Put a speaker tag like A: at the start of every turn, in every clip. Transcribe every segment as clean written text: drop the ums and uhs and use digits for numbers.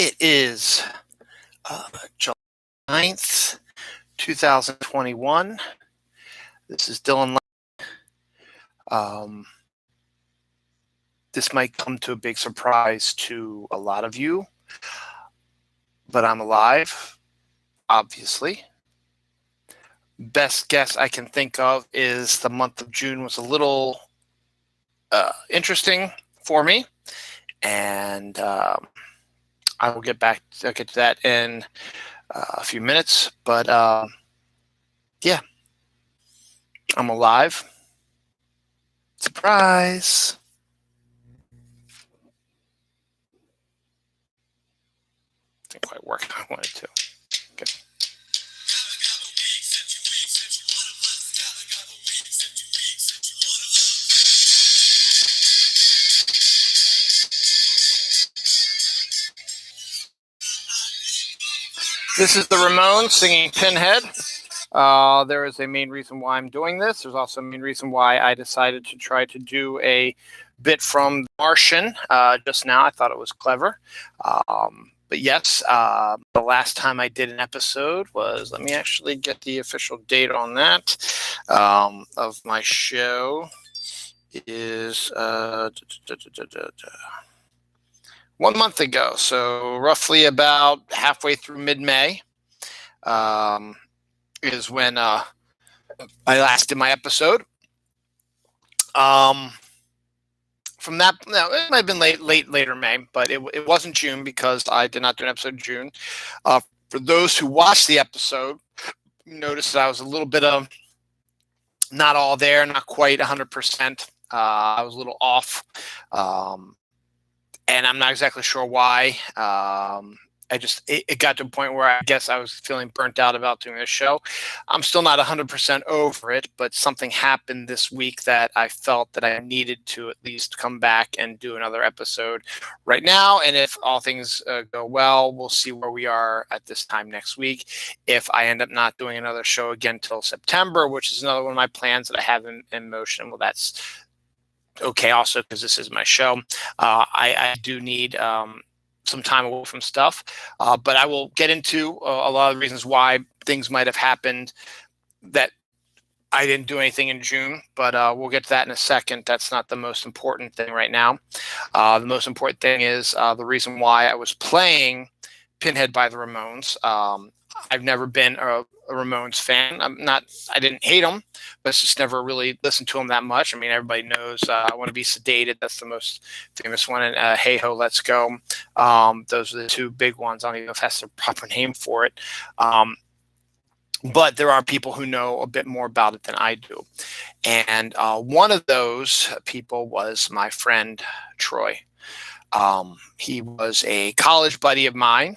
A: It is July 9th, 2021. This is Dylan. This might come to a big surprise to a lot of you, but I'm alive, obviously. Best guess I can think of is the month of June was a little interesting for me, and I will get to that in a few minutes. But yeah, I'm alive. Surprise! Didn't quite work how I wanted to. Okay. This is the Ramones singing Pinhead. There is a main reason why I'm doing this. There's also a main reason why I decided to try to do a bit from The Martian just now. I thought it was clever. But yes, the last time I did an episode was, let me actually get the official date on that, of my show is 1 month ago. So roughly about halfway through mid-May is when I last did my episode. From that, no, it might have been later May, but it wasn't June because I did not do an episode in June. For those who watched the episode, noticed that I was a little bit of not all there, not quite 100%. I was a little off, and I'm not exactly sure why. It got to a point where I guess I was feeling burnt out about doing this show. I'm still not 100% over it, but something happened this week that I felt that I needed to at least come back and do another episode right now. And if all things go well, we'll see where we are at this time next week. If I end up not doing another show again till September, which is another one of my plans that I have in motion, well, that's okay also because this is my show. I do need some time away from stuff, but I will get into a lot of the reasons why things might have happened that I didn't do anything in June, but we'll get to that in a second. That's not the most important thing right now. The most important thing is the reason why I was playing Pinhead by the Ramones. I've never been a Ramones fan. I didn't hate them, but just never really listened to them that much. I mean, everybody knows I Want to Be Sedated. That's the most famous one. And Hey Ho, Let's Go. Those are the two big ones. I don't even know if that's the proper name for it. But there are people who know a bit more about it than I do. And one of those people was my friend, Troy. He was a college buddy of mine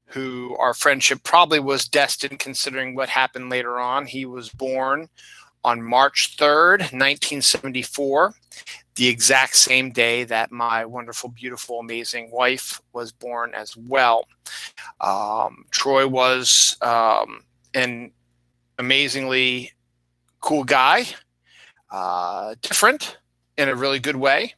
A: who our friendship probably was destined considering what happened later on. He was born on March 3rd, 1974, the exact same day that my wonderful, beautiful, amazing wife was born as well. Troy was an amazingly cool guy, different in a really good way.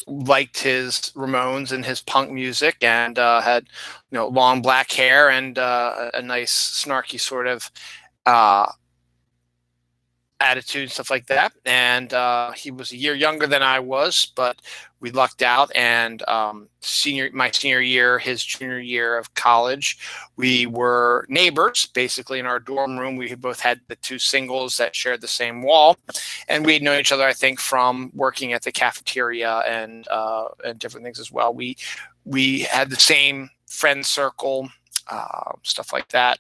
A: Liked his Ramones and his punk music, and had long black hair and a nice snarky sort of attitude, stuff like that. And he was a year younger than I was, but we lucked out. And my senior year, his junior year of college, we were neighbors basically in our dorm room. We both had the two singles that shared the same wall, and we'd known each other, I think, from working at the cafeteria and different things as well. We had the same friend circle, stuff like that.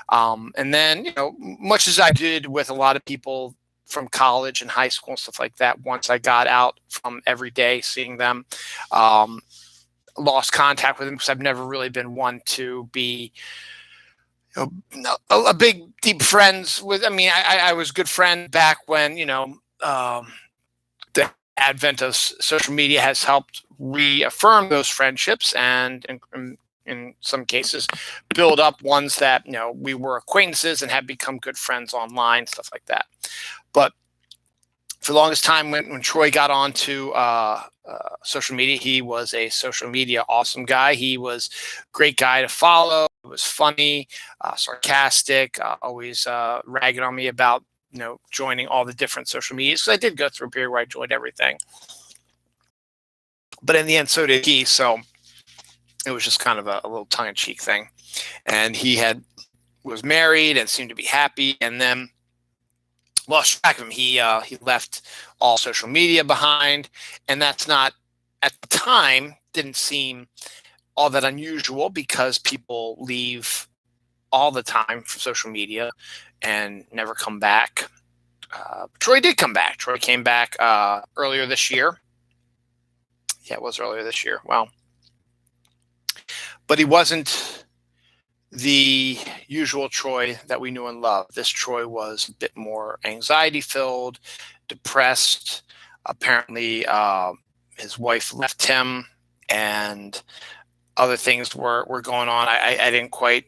A: And then, much as I did with a lot of people from college and high school and stuff like that, once I got out from every day seeing them, lost contact with them because I've never really been one to be a big, deep friends with. I mean, I was a good friend back when, the advent of social media has helped reaffirm those friendships and in some cases build up ones that we were acquaintances and have become good friends online, stuff like that. But For the longest time, when Troy got onto social media, he was a social media awesome guy. He was a great guy to follow. He was funny, sarcastic, always ragging on me about joining all the different social medias. So I did go through a period where I joined everything, but in the end, so did he. So it was just kind of a little tongue-in-cheek thing. And he was married and seemed to be happy, and then lost track of him. He left all social media behind, and that's not, at the time, didn't seem all that unusual because people leave all the time for social media and never come back. Troy did come back. Troy came back earlier this year. Yeah, it was earlier this year. Wow. But he wasn't the usual Troy that we knew and loved. This Troy was a bit more anxiety-filled, depressed. Apparently, his wife left him, and other things were going on. I didn't quite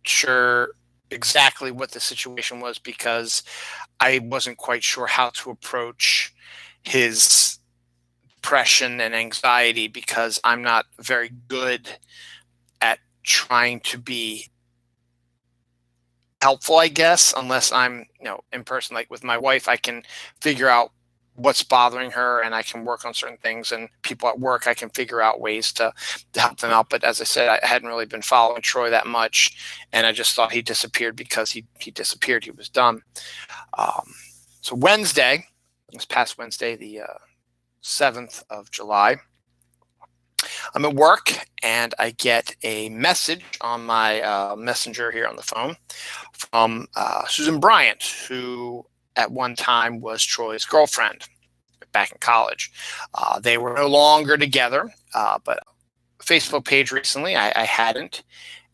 A: sure exactly what the situation was because I wasn't quite sure how to approach his depression and anxiety because I'm not very good at trying to be helpful, I guess, unless I'm, in person. Like with my wife, I can figure out what's bothering her and I can work on certain things, and people at work, I can figure out ways to help them out. But as I said, I hadn't really been following Troy that much, and I just thought he disappeared because he disappeared. He was done. So this past Wednesday, the 7th of July, I'm at work and I get a message on my messenger here on the phone from Susan Bryant, who at one time was Troy's girlfriend back in college. They were no longer together, but Facebook page recently, I hadn't.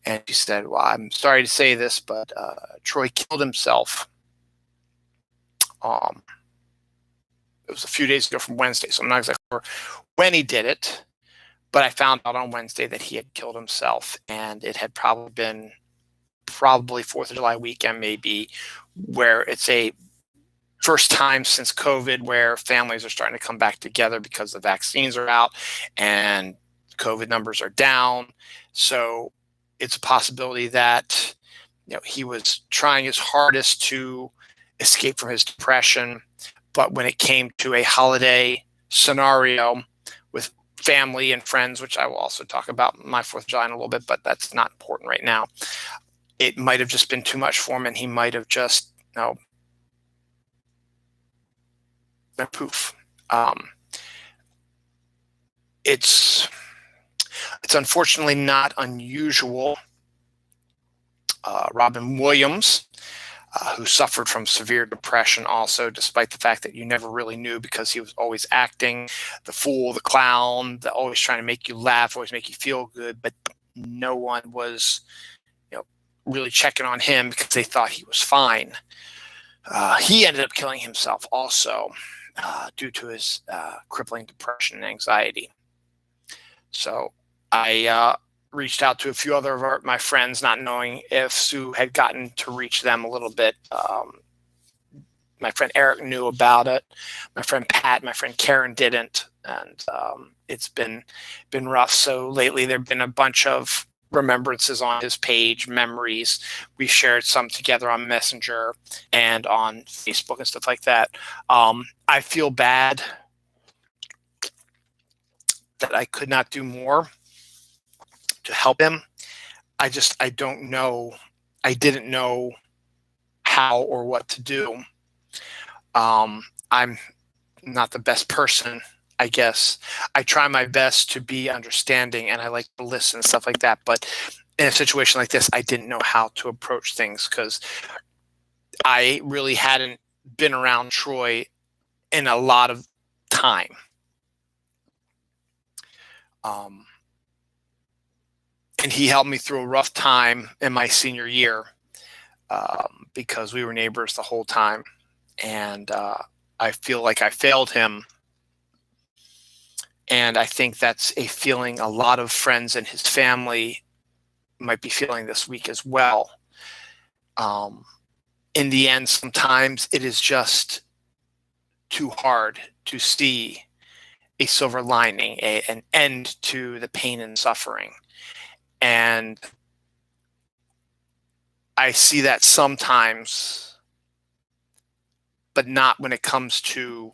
A: And she said, well, I'm sorry to say this, but Troy killed himself. It was a few days ago from Wednesday, so I'm not exactly sure when he did it. But I found out on Wednesday that he had killed himself, and it had probably been 4th of July weekend, maybe, where it's a first time since COVID where families are starting to come back together because the vaccines are out and COVID numbers are down. So it's a possibility that he was trying his hardest to escape from his depression, but when it came to a holiday scenario with family and friends, which I will also talk about my 4th of July in a little bit, but that's not important right now. It might have just been too much for him, and he might have just, been poof. It's unfortunately not unusual. Robin Williams, who suffered from severe depression also, despite the fact that you never really knew because he was always acting the fool, the clown, always trying to make you laugh, always make you feel good, but no one was really checking on him because they thought he was fine. He ended up killing himself also due to his crippling depression and anxiety. So I reached out to a few other of my friends, not knowing if Sue had gotten to reach them a little bit. My friend Eric knew about it. My friend Pat, my friend Karen didn't, and it's been rough. So lately, there've been a bunch of remembrances on his page, memories. We shared some together on Messenger and on Facebook and stuff like that. I feel bad that I could not do more to help him. I don't know. I didn't know how or what to do. I'm not the best person, I guess. I try my best to be understanding and I like to listen and stuff like that. But in a situation like this, I didn't know how to approach things because I really hadn't been around Troy in a lot of time. And he helped me through a rough time in my senior year because we were neighbors the whole time. And I feel like I failed him. And I think that's a feeling a lot of friends and his family might be feeling this week as well. In the end, sometimes it is just too hard to see a silver lining, an end to the pain and suffering. And I see that sometimes, but not when it comes to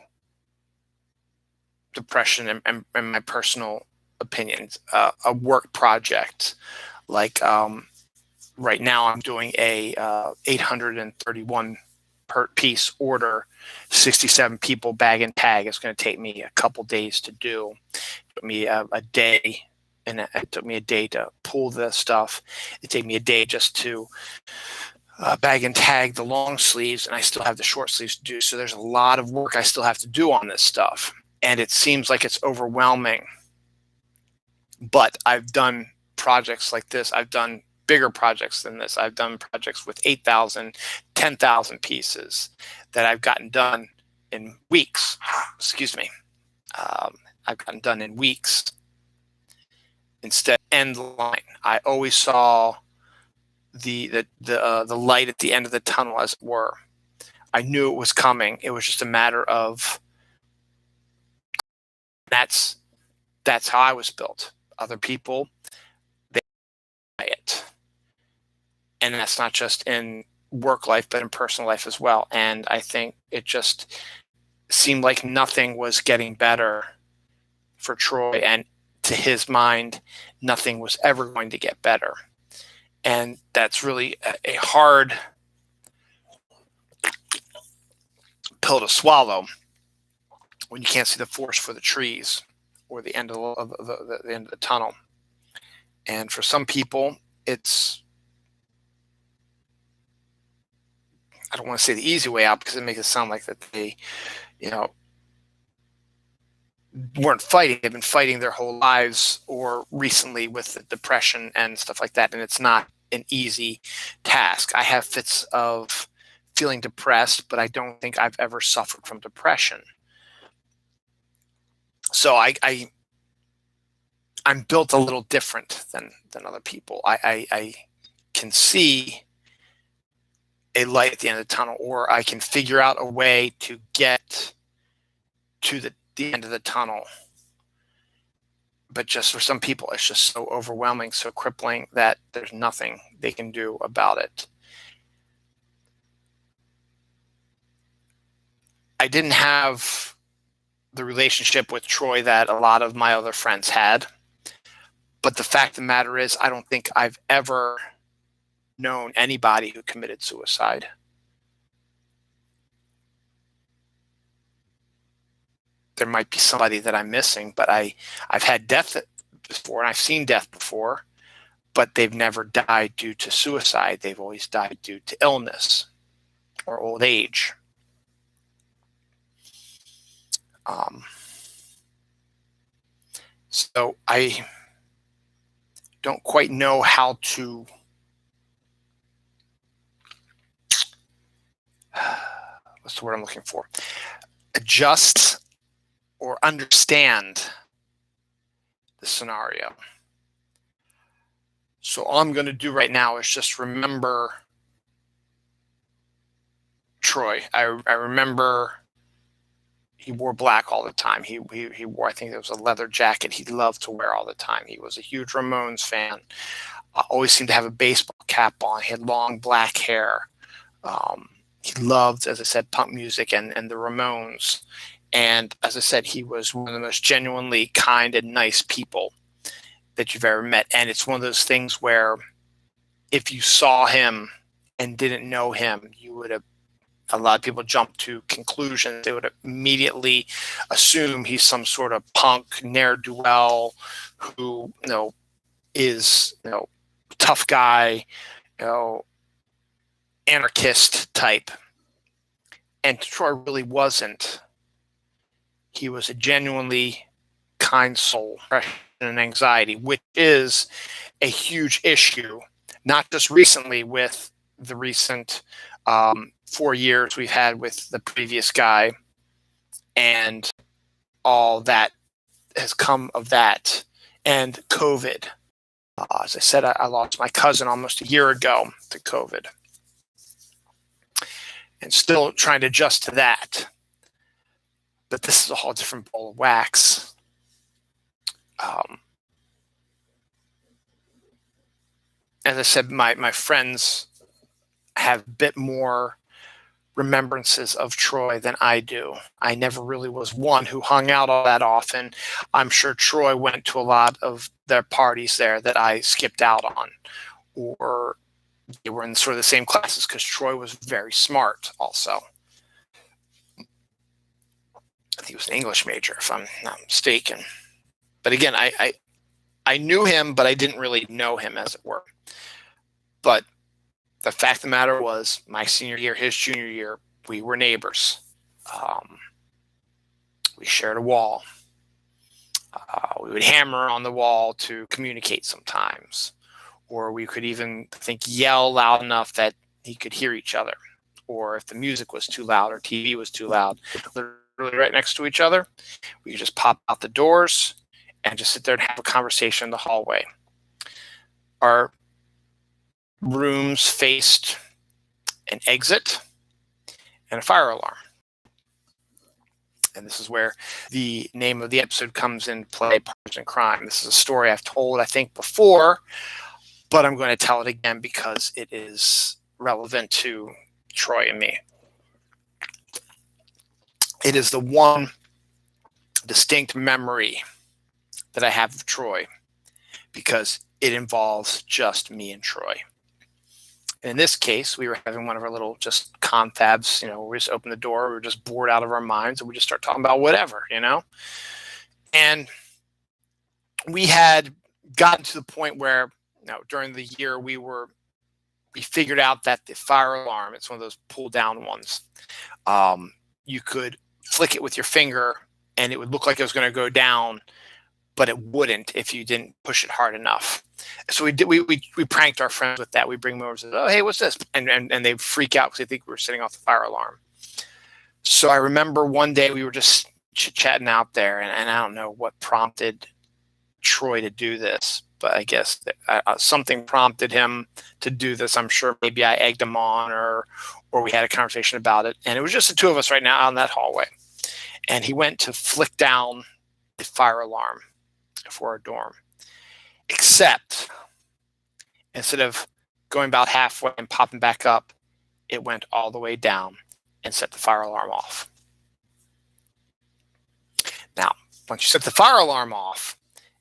A: depression and my personal opinions. A work project, like right now I'm doing a 831 per piece order, 67 people bag and tag. It's going to take me a couple days to do. It took me a day, and it took me a day to pull the stuff. It took me a day just to bag and tag the long sleeves, and I still have the short sleeves to do. So there's a lot of work I still have to do on this stuff, and it seems like it's overwhelming. But I've done projects like this. I've done bigger projects than this. I've done projects with 8,000, 10,000 pieces that I've gotten done in weeks. Excuse me. I've gotten done in weeks instead of end line. I always saw the light at the end of the tunnel, as it were. I knew it was coming. It was just a matter of that's how I was built. Other people, they it. And that's not just in work life, but in personal life as well. And I think it just seemed like nothing was getting better for Troy. And to his mind, nothing was ever going to get better. And that's really a hard pill to swallow when you can't see the forest for the trees or the end of the end of the tunnel. And for some people, it's, I don't want to say the easy way out because it makes it sound like that they, weren't fighting. They've been fighting their whole lives, or recently with the depression and stuff like that. And it's not an easy task. I have fits of feeling depressed, but I don't think I've ever suffered from depression. So I'm built a little different than other people. I can see a light at the end of the tunnel, or I can figure out a way to get to the end of the tunnel. But just for some people, it's just so overwhelming, so crippling that there's nothing they can do about it. I didn't have the relationship with Troy that a lot of my other friends had. But the fact of the matter is, I don't think I've ever known anybody who committed suicide. There might be somebody that I'm missing, but I've had death before, and I've seen death before, but they've never died due to suicide. They've always died due to illness or old age. So I don't quite know how to what's the word I'm looking for? Adjust or understand the scenario. So all I'm going to do right now is just remember Troy. I remember he wore black all the time. He wore, I think there was a leather jacket he loved to wear all the time. He was a huge Ramones fan. Always seemed to have a baseball cap on. He had long black hair. He loved, as I said, punk music and the Ramones. And as I said, he was one of the most genuinely kind and nice people that you've ever met. And it's one of those things where if you saw him and didn't know him, you would have, a lot of people jump to conclusions. They would immediately assume he's some sort of punk ne'er-do-well who, is, tough guy, anarchist type. And Troy really wasn't. He was a genuinely kind soul. Depression and anxiety, which is a huge issue, not just recently with the recent 4 years we've had with the previous guy and all that has come of that, and COVID. As I said, I lost my cousin almost a year ago to COVID and still trying to adjust to that. But this is a whole different ball of wax. As I said, my friends have a bit more remembrances of Troy than I do. I never really was one who hung out all that often. I'm sure Troy went to a lot of their parties there that I skipped out on, or they were in sort of the same classes because Troy was very smart also. I think he was an English major, if I'm not mistaken. But again, I knew him, but I didn't really know him, as it were. But the fact of the matter was, my senior year, his junior year, we were neighbors. We shared a wall. We would hammer on the wall to communicate sometimes. Or we could even, I think, yell loud enough that he could hear each other. Or if the music was too loud or TV was too loud, literally right next to each other, we could just pop out the doors and just sit there and have a conversation in the hallway. Our rooms faced an exit and a fire alarm. And this is where the name of the episode comes in play, Partners in Crime. This is a story I've told, I think, before, but I'm going to tell it again because it is relevant to Troy and me. It is the one distinct memory that I have of Troy because it involves just me and Troy. In this case, we were having one of our little just confabs, we just open the door, we were just bored out of our minds, and we just start talking about whatever, And we had gotten to the point where, during the year we figured out that the fire alarm, it's one of those pull down ones. You could flick it with your finger and it would look like it was going to go down, but it wouldn't if you didn't push it hard enough. So we pranked our friends with that. We bring them over and say, "Oh, hey, what's this?" And they freak out because they think we were setting off the fire alarm. So I remember one day we were just chit-chatting out there, and I don't know what prompted Troy to do this, but I guess something prompted him to do this. I'm sure maybe I egged him on, or we had a conversation about it. And it was just the two of us right now out in that hallway. And he went to flick down the fire alarm for our dorm. Except instead of going about halfway and popping back up, it went all the way down and set the fire alarm off. Now, once you set the fire alarm off,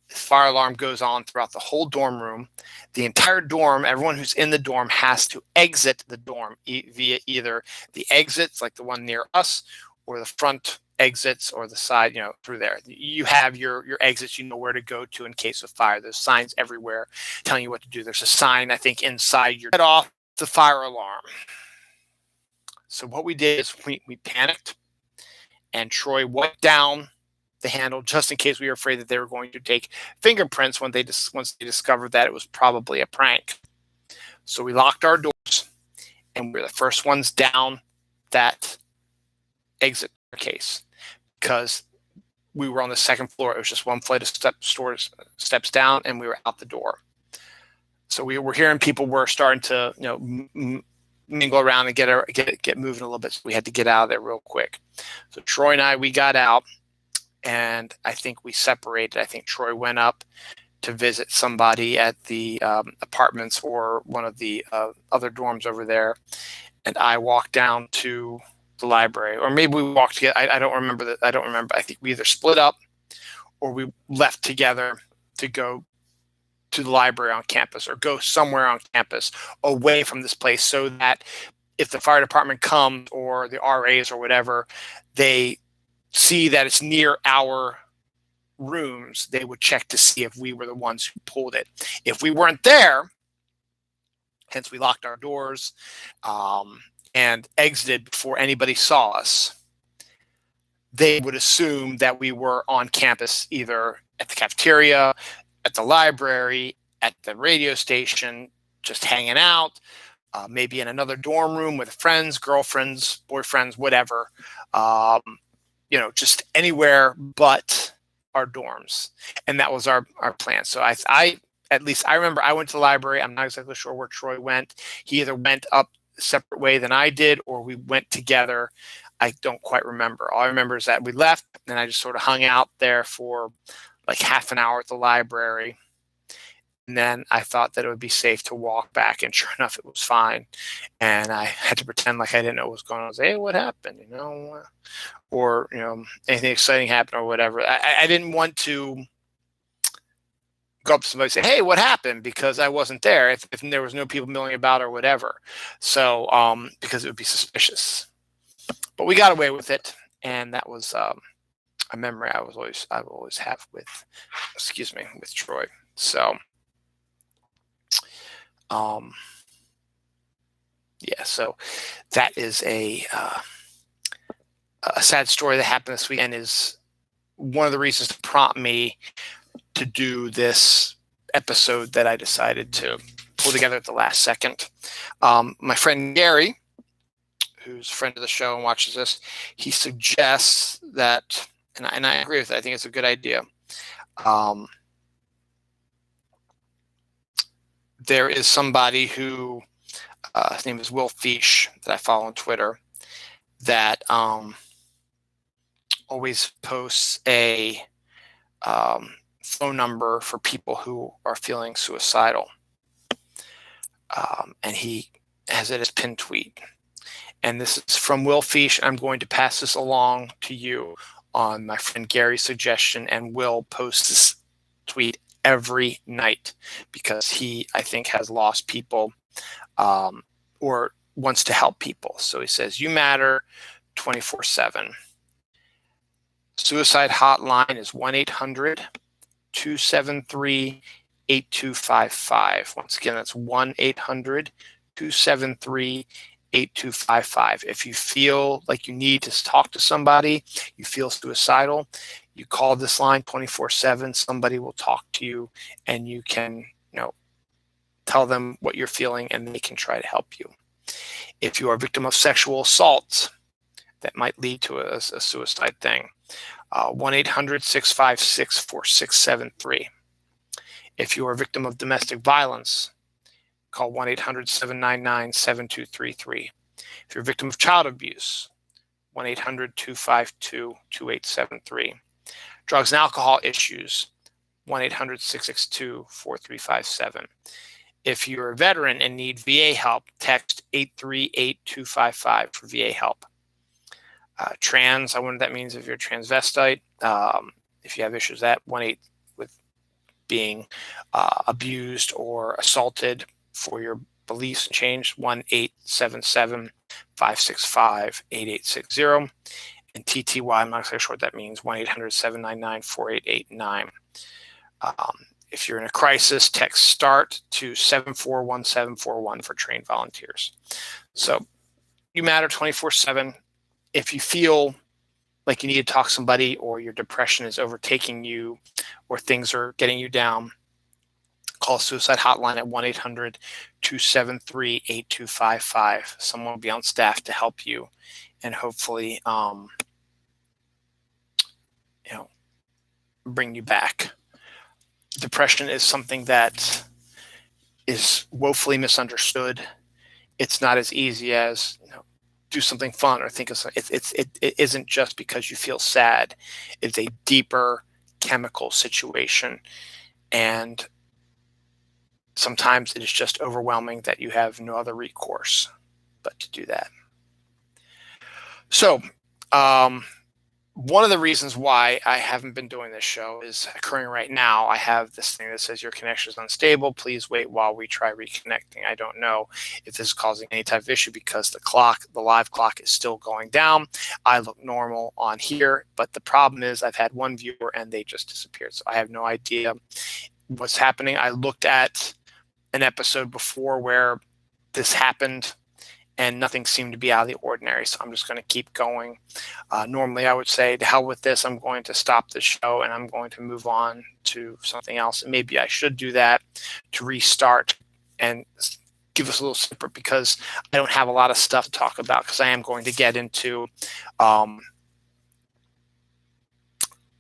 A: the fire alarm goes on throughout the whole dorm room. The entire dorm, everyone who's in the dorm has to exit the dorm via either the exits, like the one near us, or the front exits, or the side, through there. You have your exits, you know where to go to in case of fire. There's signs everywhere telling you what to do. There's a sign, I think, inside your head off the fire alarm. So what we did is we panicked, and Troy wiped down the handle just in case we were afraid that they were going to take fingerprints once they discovered that it was probably a prank. So we locked our doors, and we were the first ones down that exit case because we were on the second floor. It was just one flight of steps down, and we were out the door. So we were hearing people were starting to mingle around and get moving a little bit. So we had to get out of there real quick. So Troy and I, we got out, and I think we separated. I think Troy went up to visit somebody at the apartments or one of the other dorms over there, and I walked down to the library, or maybe we walked together. I don't remember that. I don't remember. I think we either split up or we left together to go to the library on campus or go somewhere on campus away from this place, so that if the fire department comes or the RAs or whatever, they see that it's near our rooms, they would check to see if we were the ones who pulled it. If we weren't there, hence we locked our doors, and exited before anybody saw us, they would assume that we were on campus, either at the cafeteria, at the library, at the radio station, just hanging out, maybe in another dorm room with friends, girlfriends, boyfriends, whatever, just anywhere but our dorms. And that was our plan. So I at least I remember I went to the library. I'm not exactly sure where Troy went. He either went up a separate way than I did, or we went together. I don't quite remember. All I remember is that we left, and I just sort of hung out there for like half an hour at the library. And then I thought that it would be safe to walk back, and sure enough, it was fine. And I had to pretend like I didn't know what was going on. I was, hey, what happened? Or anything exciting happened or whatever. I didn't want to go up to somebody and say, hey, what happened? Because I wasn't there. If there was no people milling about or whatever. So because it would be suspicious. But we got away with it, and that was a memory I will always have with Troy. So so that is a sad story that happened this week, and is one of the reasons to prompt me to do this episode that I decided to pull together at the last second. My friend Gary, who's a friend of the show and watches this, he suggests that, and I agree with it, I think it's a good idea. There is somebody who, his name is Will Fish, that I follow on Twitter, that always posts a phone number for people who are feeling suicidal. And he has it as pinned tweet. And this is from Will Fish. I'm going to pass this along to you on my friend Gary's suggestion, and Will post this tweet every night because he, I think, has lost people or wants to help people. So he says, you matter 24/7. Suicide hotline is 1-800-273-8255. Once again, that's 1-800-273-8255. If you feel like you need to talk to somebody, you feel suicidal, you call this line 24/7. Somebody will talk to you, and you can, tell them what you're feeling, and they can try to help you. If you are a victim of sexual assault, that might lead to a suicide thing. 1-800-656-4673. If you are a victim of domestic violence, call 1-800-799-7233. If you're a victim of child abuse, 1-800-252-2873. Drugs and alcohol issues, 1-800-662-4357. If you're a veteran and need VA help, text 838-255 for VA help. Trans, I wonder what that means if you're a transvestite. If you have issues that 1-8 with being abused or assaulted for your beliefs and change, 1-877-565-8860. And TTY, I'm not exactly sure what that means, 1-800-799-4889. If you're in a crisis, text START to 741741 for trained volunteers. So you matter 24/7. If you feel like you need to talk to somebody, or your depression is overtaking you, or things are getting you down, call suicide hotline at 1-800-273-8255. Someone will be on staff to help you, and hopefully, bring you back. Depression is something that is woefully misunderstood. It's not as easy as do something fun or think of something. It isn't just because you feel sad. It's a deeper chemical situation, and sometimes it is just overwhelming that you have no other recourse but to do that. So one of the reasons why I haven't been doing this show is occurring right now. I have this thing that says your connection is unstable. Please wait while we try reconnecting. I don't know if this is causing any type of issue because the live clock is still going down. I look normal on here, but the problem is I've had one viewer and they just disappeared. So I have no idea what's happening. I looked at an episode before where this happened, and nothing seemed to be out of the ordinary. So I'm just going to keep going. Normally, I would say, to hell with this. I'm going to stop the show and I'm going to move on to something else. And maybe I should do that to restart and give us a little separate, because I don't have a lot of stuff to talk about, because I am going to get into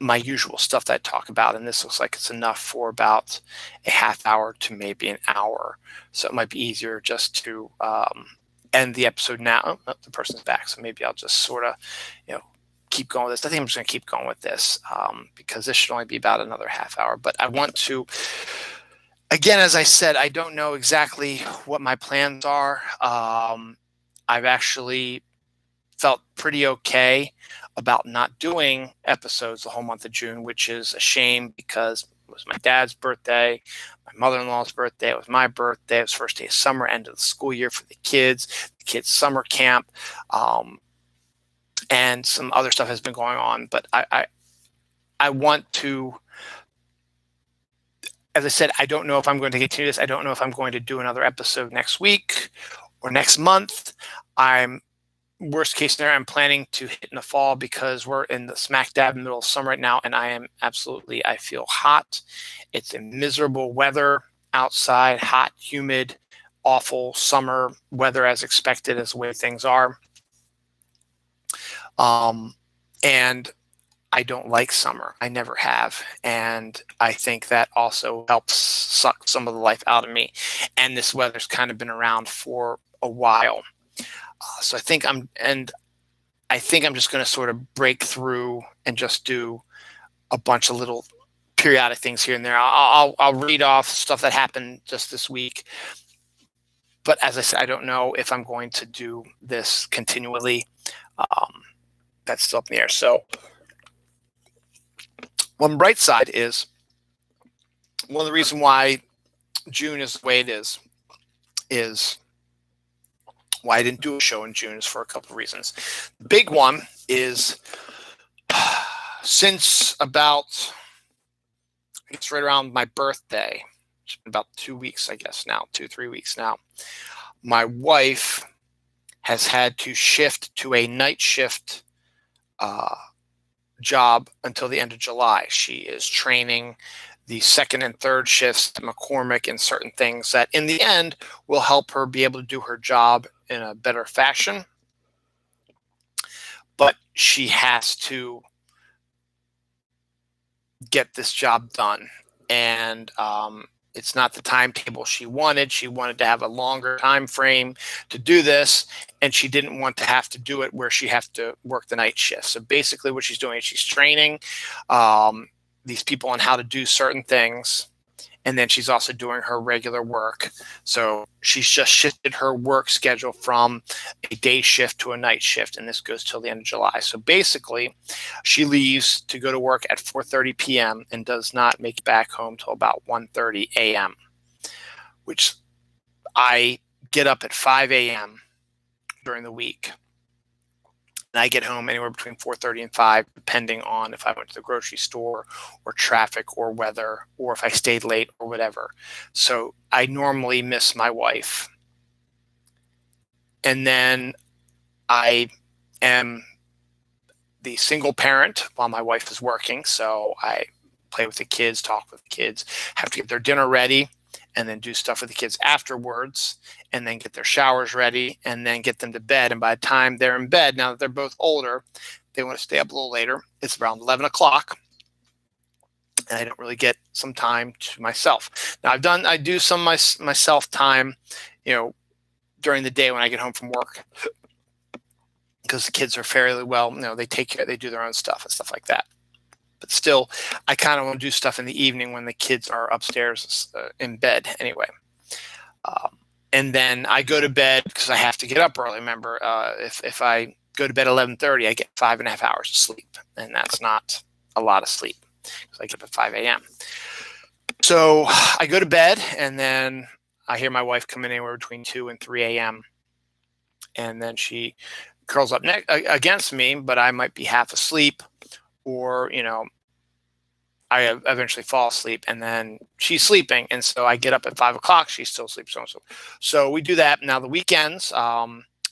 A: my usual stuff that I talk about. And this looks like it's enough for about a half hour to maybe an hour. So it might be easier just to end the episode now. Oh, the person's back, so maybe I'll just sort of, keep going with this. I think I'm just going to keep going with this because this should only be about another half hour. But I want to, again, as I said, I don't know exactly what my plans are. I've actually felt pretty okay about not doing episodes the whole month of June, which is a shame because it was my dad's birthday, my mother-in-law's birthday, it was my birthday, it was first day of summer, end of the school year for the kids summer camp, and some other stuff has been going on. But I want to, as I said, I don't know if I'm going to continue this. I don't know if I'm going to do another episode next week or next month. Worst case scenario, I'm planning to hit in the fall because we're in the smack dab in the middle of summer right now, and I feel hot. It's in miserable weather outside, hot, humid, awful summer weather as expected, as the way things are. And I don't like summer. I never have. And I think that also helps suck some of the life out of me. And this weather's kind of been around for a while. So I think I'm just going to sort of break through and just do a bunch of little periodic things here and there. I'll read off stuff that happened just this week. But as I said, I don't know if I'm going to do this continually. That's still up in the air. So one bright side is one of the reasons why June is the way it is why I didn't do a show in June is for a couple of reasons. The big one is since about, I guess right around my birthday, it's been about 2 weeks, I guess now, 2-3 weeks now, my wife has had to shift to a night shift job until the end of July. She is training the second and third shifts at McCormick in certain things that in the end will help her be able to do her job in a better fashion. But she has to get this job done. And it's not the timetable she wanted. She wanted to have a longer time frame to do this, and she didn't want to have to do it where she has to work the night shift. So basically what she's doing is she's training these people on how to do certain things, and then she's also doing her regular work. So she's just shifted her work schedule from a day shift to a night shift, and this goes till the end of July. So basically, she leaves to go to work at 4:30 p.m. and does not make it back home till about 1:30 a.m., which I get up at 5 a.m. during the week. And I get home anywhere between 4:30 and 5, depending on if I went to the grocery store or traffic or weather, or if I stayed late or whatever. So I normally miss my wife. And then I am the single parent while my wife is working. So I play with the kids, talk with the kids, have to get their dinner ready, and then do stuff with the kids afterwards, and then get their showers ready, and then get them to bed. And by the time they're in bed, now that they're both older, they want to stay up a little later. It's around 11 o'clock, and I don't really get some time to myself. Now I do some of my self time, during the day when I get home from work, because the kids are fairly well, they take care, they do their own stuff and stuff like that. But still, I kind of want to do stuff in the evening when the kids are upstairs in bed anyway. And then I go to bed because I have to get up early. Remember, if I go to bed at 11:30, I get 5.5 hours of sleep. And that's not a lot of sleep because I get up at 5 a.m. So I go to bed, and then I hear my wife come in anywhere between 2 and 3 a.m. And then she curls up against me, but I might be half asleep, or, I eventually fall asleep, and then she's sleeping. And so I get up at 5 o'clock. She's still asleep. So we do that. Now the weekends,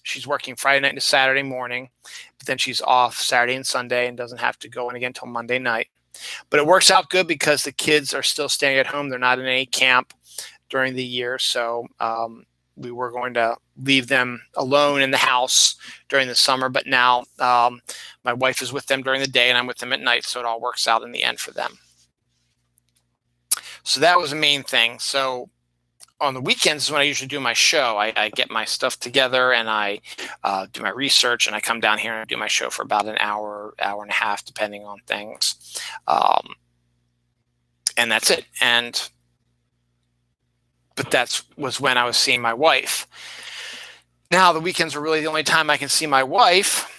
A: she's working Friday night to Saturday morning, but then she's off Saturday and Sunday and doesn't have to go in again until Monday night. But it works out good because the kids are still staying at home. They're not in any camp during the year. So we were going to leave them alone in the house during the summer, but now my wife is with them during the day and I'm with them at night, so it all works out in the end for them. So that was the main thing. So on the weekends is when I usually do my show. I get my stuff together and I do my research, and I come down here and I do my show for about an hour, hour and a half, depending on things. And that's it. But that was when I was seeing my wife. Now the weekends are really the only time I can see my wife,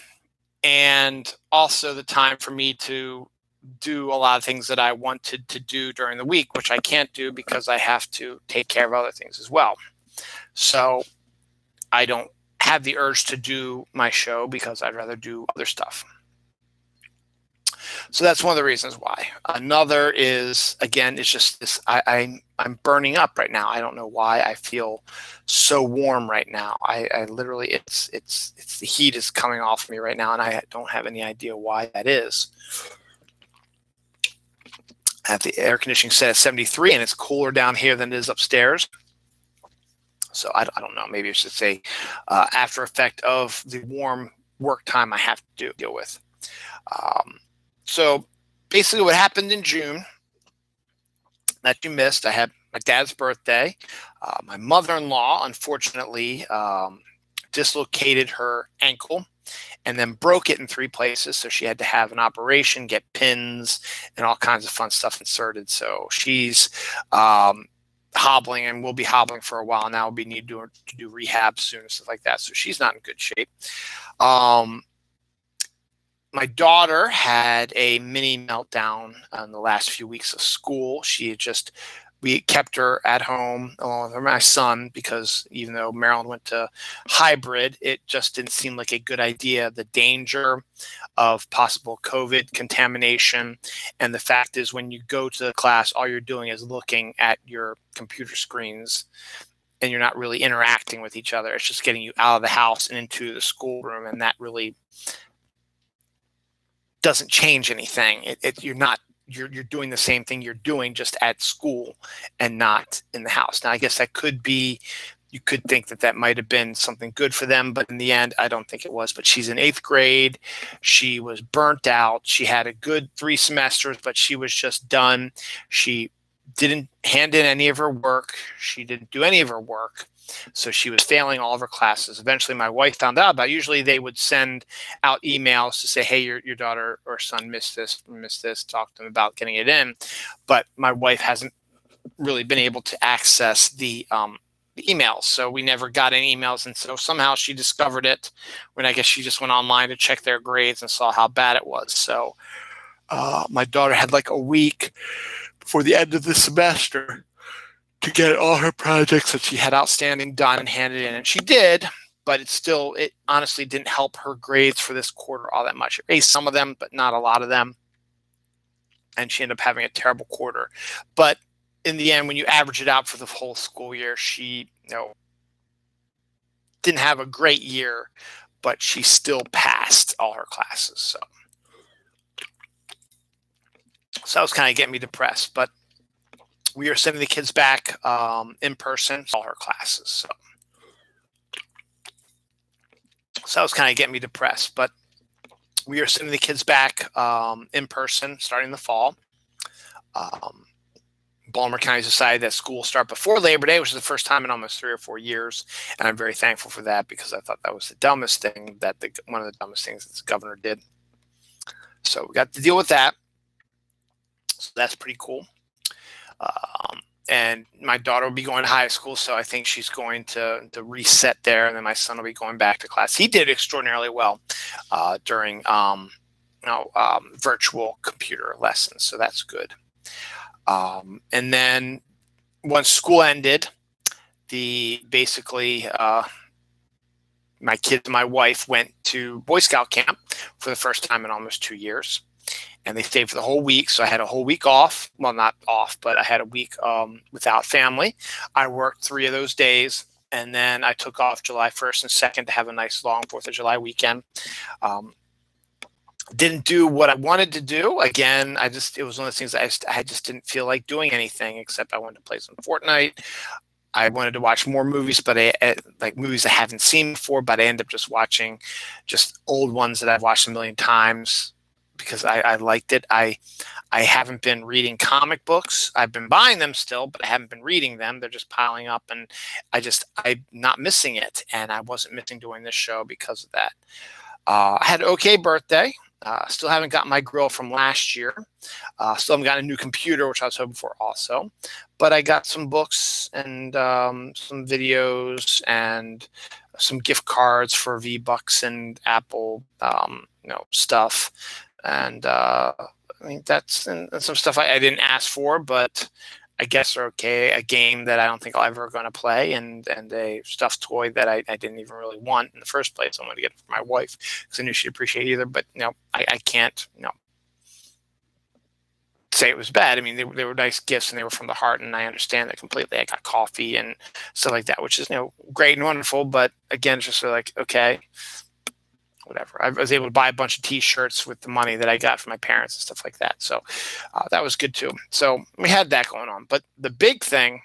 A: and also the time for me to do a lot of things that I wanted to do during the week, which I can't do because I have to take care of other things as well. So I don't have the urge to do my show because I'd rather do other stuff. So that's one of the reasons why. Another is, again, it's just this, I'm burning up right now. I don't know why I feel so warm right now. I literally, it's the heat is coming off me right now, and I don't have any idea why that is. I have the air conditioning set at 73, and it's cooler down here than it is upstairs. So I don't know. Maybe it's just a after effect of the warm work time I have to deal with. So basically what happened in June that you missed, I had my dad's birthday. My mother-in-law, unfortunately, dislocated her ankle and then broke it in 3 places. So she had to have an operation, get pins, and all kinds of fun stuff inserted. So she's hobbling, and will be hobbling for a while now. We'll need to do rehab soon and stuff like that. So she's not in good shape. My daughter had a mini meltdown in the last few weeks of school. We kept her at home along with my son because even though Maryland went to hybrid, it just didn't seem like a good idea. The danger of possible COVID contamination. And the fact is, when you go to the class, all you're doing is looking at your computer screens and you're not really interacting with each other. It's just getting you out of the house and into the schoolroom. And that really doesn't change anything. You're doing the same thing you're doing just at school and not in the house. Now, I guess that could be, you could think that might have been something good for them, but in the end, I don't think it was. But she's in 8th grade. She was burnt out. She had a good 3 semesters, but she was just done. She didn't hand in any of her work. She didn't do any of her work. So she was failing all of her classes. Eventually, my wife found out about it. Usually they would send out emails to say, hey, your daughter or son missed this, talk to them about getting it in. But my wife hasn't really been able to access the emails. So we never got any emails. And so somehow she discovered it when I guess she just went online to check their grades and saw how bad it was. So my daughter had like a week before the end of the semester to get all her projects that she had outstanding done and handed in. And she did, but it honestly didn't help her grades for this quarter all that much. It raised some of them, but not a lot of them. And she ended up having a terrible quarter. But in the end, when you average it out for the whole school year, she didn't have a great year, but she still passed all her classes. So that was kind of getting me depressed. But we are sending the kids back in person, all her classes. So that was kind of getting me depressed. But we are sending the kids back in person starting the fall. Baltimore County decided that school will start before Labor Day, which is the first time in almost 3 or 4 years. And I'm very thankful for that because I thought that was the dumbest thing one of the dumbest things that the governor did. So we got to deal with that. So that's pretty cool. And my daughter will be going to high school, so I think she's going to reset there, and then my son will be going back to class. He did extraordinarily well during virtual computer lessons, so that's good. And then once school ended, my kids and my wife went to Boy Scout camp for the first time in almost 2 years. And they stayed for the whole week. So I had a whole week off. Well, not off, but I had a week without family. I worked 3 of those days. And then I took off July 1st and 2nd to have a nice long 4th of July weekend. Didn't do what I wanted to do. Again, it was one of those things I just didn't feel like doing anything except I wanted to play some Fortnite. I wanted to watch more movies, but like movies I haven't seen before, but I ended up just watching just old ones that I've watched a million times. because I liked it. I haven't been reading comic books. I've been buying them still, but I haven't been reading them. They're just piling up, and I'm not missing it, and I wasn't missing doing this show because of that. I had an okay birthday. Still haven't got my grill from last year. Still haven't got a new computer, which I was hoping for also. But I got some books and some videos and some gift cards for V-Bucks and Apple, stuff. And I mean, that's and some stuff I didn't ask for, but I guess are okay. A game that I don't think I'll ever going to play, and a stuffed toy that I didn't even really want in the first place. I'm going to get it for my wife because I knew she'd appreciate it either. But I can't say it was bad. I mean, they were nice gifts and they were from the heart, and I understand that completely. I got coffee and stuff like that, which is great and wonderful. But again, it's just sort of like, okay, whatever. I was able to buy a bunch of T-shirts with the money that I got from my parents and stuff like that. So that was good too. So we had that going on. But the big thing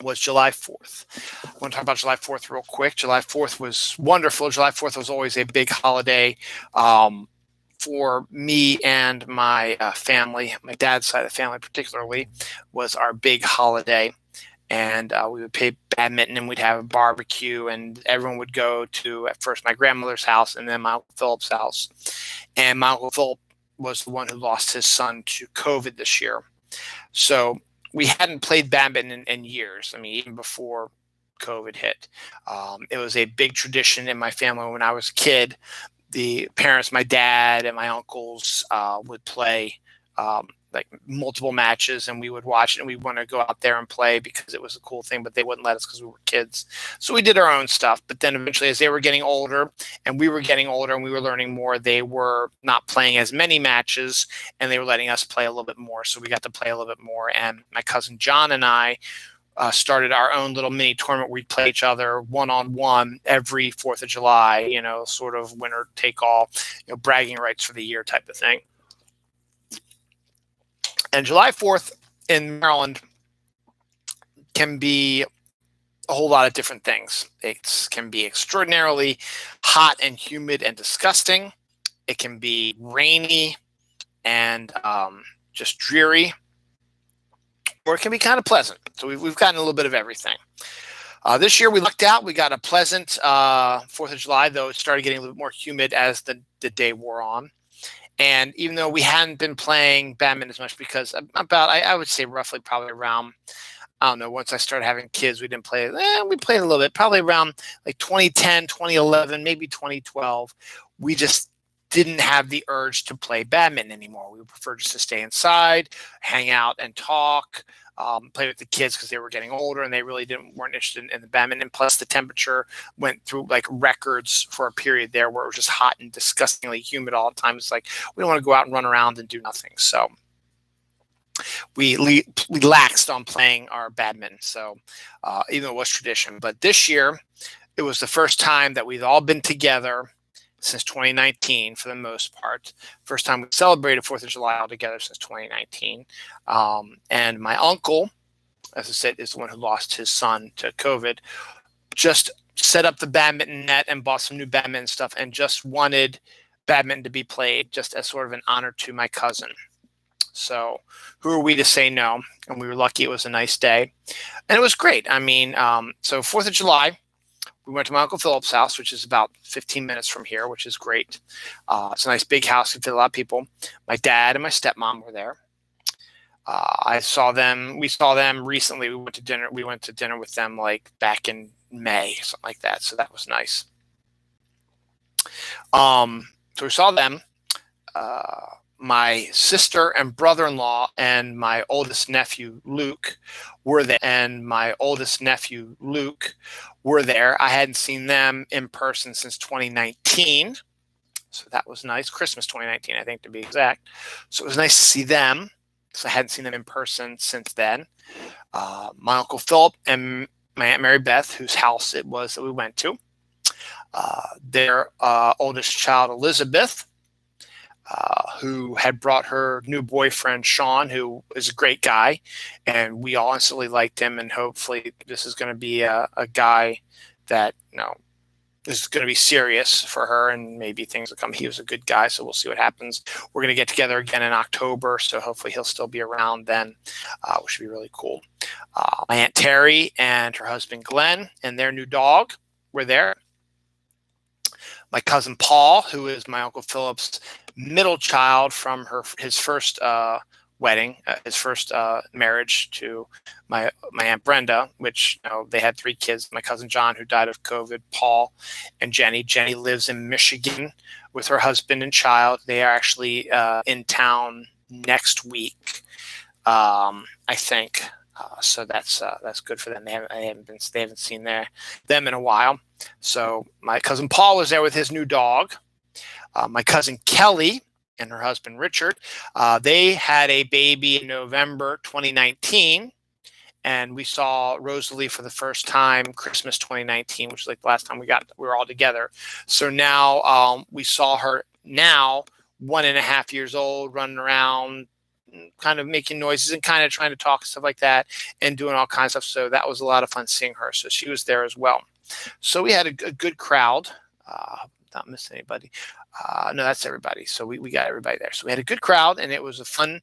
A: was July 4th. I want to talk about July 4th real quick. July 4th was wonderful. July 4th was always a big holiday for me and my family. My dad's side of the family particularly was our big holiday. And we would play badminton, and we'd have a barbecue, and everyone would go to, at first, my grandmother's house and then my Uncle Philip's house. And my Uncle Philip was the one who lost his son to COVID this year. So we hadn't played badminton in years. I mean, even before COVID hit. It was a big tradition in my family when I was a kid. The parents, my dad and my uncles would play like multiple matches, and we would watch it, and we want to go out there and play because it was a cool thing, but they wouldn't let us because we were kids. So we did our own stuff. But then eventually, as they were getting older and we were getting older and we were learning more, they were not playing as many matches, and they were letting us play a little bit more. So we got to play a little bit more. And my cousin John and I started our own little mini tournament where we'd play each other one-on-one every 4th of July, sort of winner take all, bragging rights for the year type of thing. And July 4th in Maryland can be a whole lot of different things. It can be extraordinarily hot and humid and disgusting. It can be rainy and just dreary. Or it can be kind of pleasant. So we've gotten a little bit of everything. This year we lucked out. We got a pleasant 4th of July, though it started getting a little bit more humid as the day wore on. And even though we hadn't been playing badminton as much, because I would say roughly probably around, I don't know, once I started having kids, we didn't play. We played a little bit, probably around like 2010, 2011, maybe 2012. We just didn't have the urge to play badminton anymore. We preferred just to stay inside, hang out and talk, play with the kids because they were getting older and they really weren't interested in the badminton. Plus the temperature went through like records for a period there where it was just hot and disgustingly humid all the time. It's like, we don't want to go out and run around and do nothing. So we relaxed on playing our badminton. So even though it was tradition, but this year it was the first time that we've all been together since 2019 for the most part. First time we celebrated 4th of July all together since 2019. And my uncle, as I said, is the one who lost his son to COVID, just set up the badminton net and bought some new badminton stuff and just wanted badminton to be played just as sort of an honor to my cousin. So who are we to say no? And we were lucky it was a nice day. And it was great. I mean, so 4th of July, we went to my Uncle Philip's house, which is about 15 minutes from here, which is great. It's a nice big house. It fit a lot of people. My dad and my stepmom were there. We saw them recently. We went to dinner with them like back in May, something like that. So that was nice. So we saw them. My sister and brother-in-law and my oldest nephew, Luke, were there. I hadn't seen them in person since 2019. So that was nice. Christmas 2019, I think, to be exact. So it was nice to see them because I hadn't seen them in person since then. My Uncle Philip and my Aunt Mary Beth, whose house it was that we went to. Their oldest child, Elizabeth, who had brought her new boyfriend, Sean, who is a great guy, and we all instantly liked him, and hopefully this is going to be a guy that, is going to be serious for her, and maybe things will come. He was a good guy, so we'll see what happens. We're going to get together again in October, so hopefully he'll still be around then, which should be really cool. My Aunt Terry and her husband Glenn and their new dog were there. My cousin Paul, who is my Uncle Philip's middle child from his first wedding, his first marriage to my Aunt Brenda, which they had 3 kids. My cousin John, who died of COVID, Paul, and Jenny. Jenny lives in Michigan with her husband and child. They are actually in town next week, I think. So that's good for them. They haven't seen them in a while. So my cousin Paul was there with his new dog. My cousin Kelly and her husband Richard, they had a baby in November 2019, and we saw Rosalie for the first time Christmas 2019, which was like the last time we were all together. So now we saw her now 1.5 years old, running around, kind of making noises and kind of trying to talk and stuff like that, and doing all kinds of stuff. So that was a lot of fun seeing her. So she was there as well. So we had a good crowd. Not missing anybody. No, that's everybody. So we got everybody there. So we had a good crowd, and it was a fun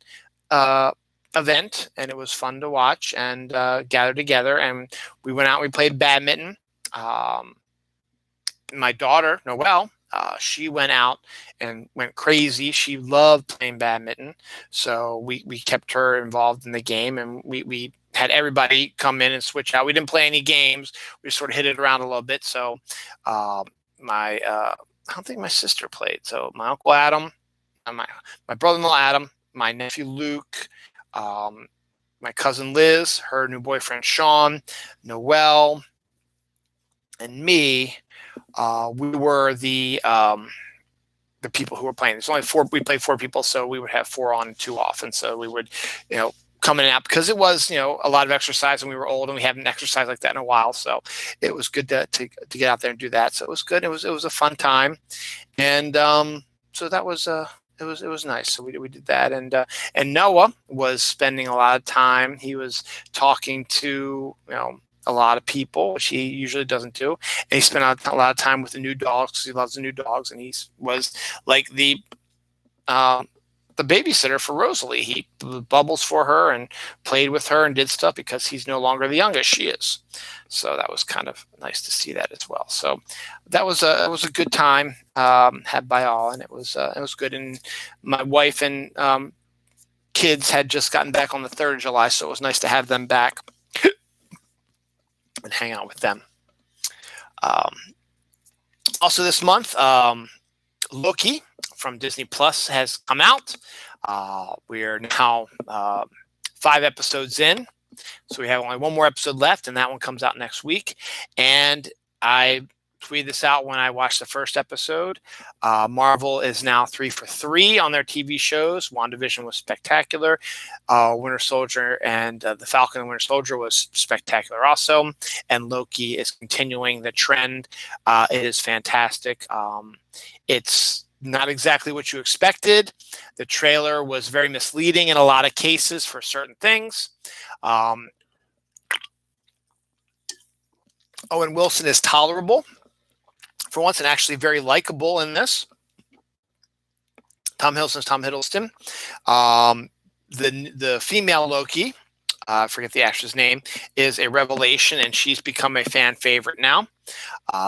A: event, and it was fun to watch and gather together. And we went out and we played badminton. My daughter, Noelle, she went out and went crazy. She loved playing badminton. So we kept her involved in the game, and we had everybody come in and switch out. We didn't play any games. We sort of hit it around a little bit. So I don't think my sister played. So my Uncle Adam, my brother-in-law Adam, my nephew Luke, my cousin Liz, her new boyfriend Sean, Noelle, and me. We were the people who were playing. There's only 4. We played 4 people, so we would have 4 on and 2 off, and so we would, come in and out, because it was, a lot of exercise, and we were old and we haven't exercised like that in a while. So it was good to get out there and do that. So it was good. It was a fun time, and so that was it was nice. So we did that, and Noah was spending a lot of time. He was talking to a lot of people, which he usually doesn't do. And he spent a lot of time with the new dogs because he loves the new dogs. And he was like the babysitter for Rosalie. He blew bubbles for her and played with her and did stuff because he's no longer the youngest, she is. So that was kind of nice to see that as well. So that was a good time had by all, and it was good. And my wife and kids had just gotten back on the 3rd of July, so it was nice to have them back and hang out with them. Also this month, Loki from Disney Plus has come out. We are now 5 episodes in, so we have only 1 more episode left, and that one comes out next week. And I tweeted this out when I watched the first episode. Marvel is now 3 for 3 on their TV shows. WandaVision was spectacular. Winter Soldier and the Falcon and Winter Soldier was spectacular also. And Loki is continuing the trend. It is fantastic. It's not exactly what you expected. The trailer was very misleading in a lot of cases for certain things. Owen Wilson is tolerable for once, and actually very likable in this. Tom Hiddleston. The female Loki, I forget the actress' name, is a revelation, and she's become a fan favorite now.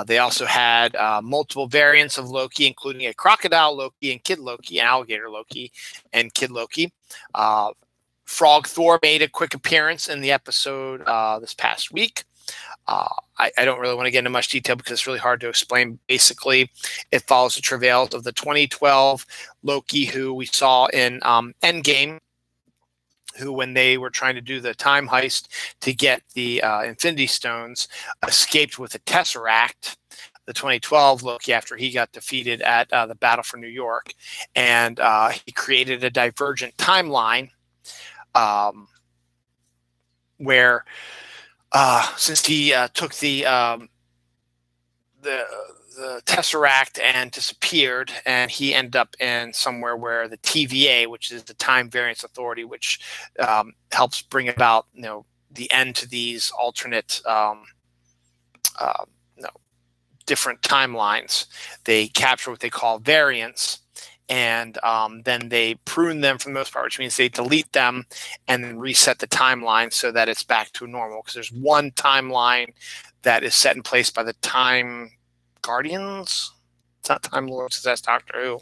A: They also had multiple variants of Loki, including a crocodile Loki and Kid Loki, an alligator Loki and Kid Loki. Frog Thor made a quick appearance in the episode this past week. I don't really want to get into much detail because it's really hard to explain. Basically, it follows the travails of the 2012 Loki who we saw in Endgame, who, when they were trying to do the time heist to get the Infinity Stones, escaped with the Tesseract. The 2012 Loki, after he got defeated at the Battle for New York, and he created a divergent timeline where, since he took the Tesseract and disappeared, and he ended up in somewhere where the TVA, which is the Time Variance Authority, which helps bring about the end to these alternate different timelines. They capture what they call variants, and then they prune them for the most part, which means they delete them and then reset the timeline so that it's back to normal. Because there's one timeline that is set in place by the Time Guardians. It's not Time Lords, that's Doctor Who.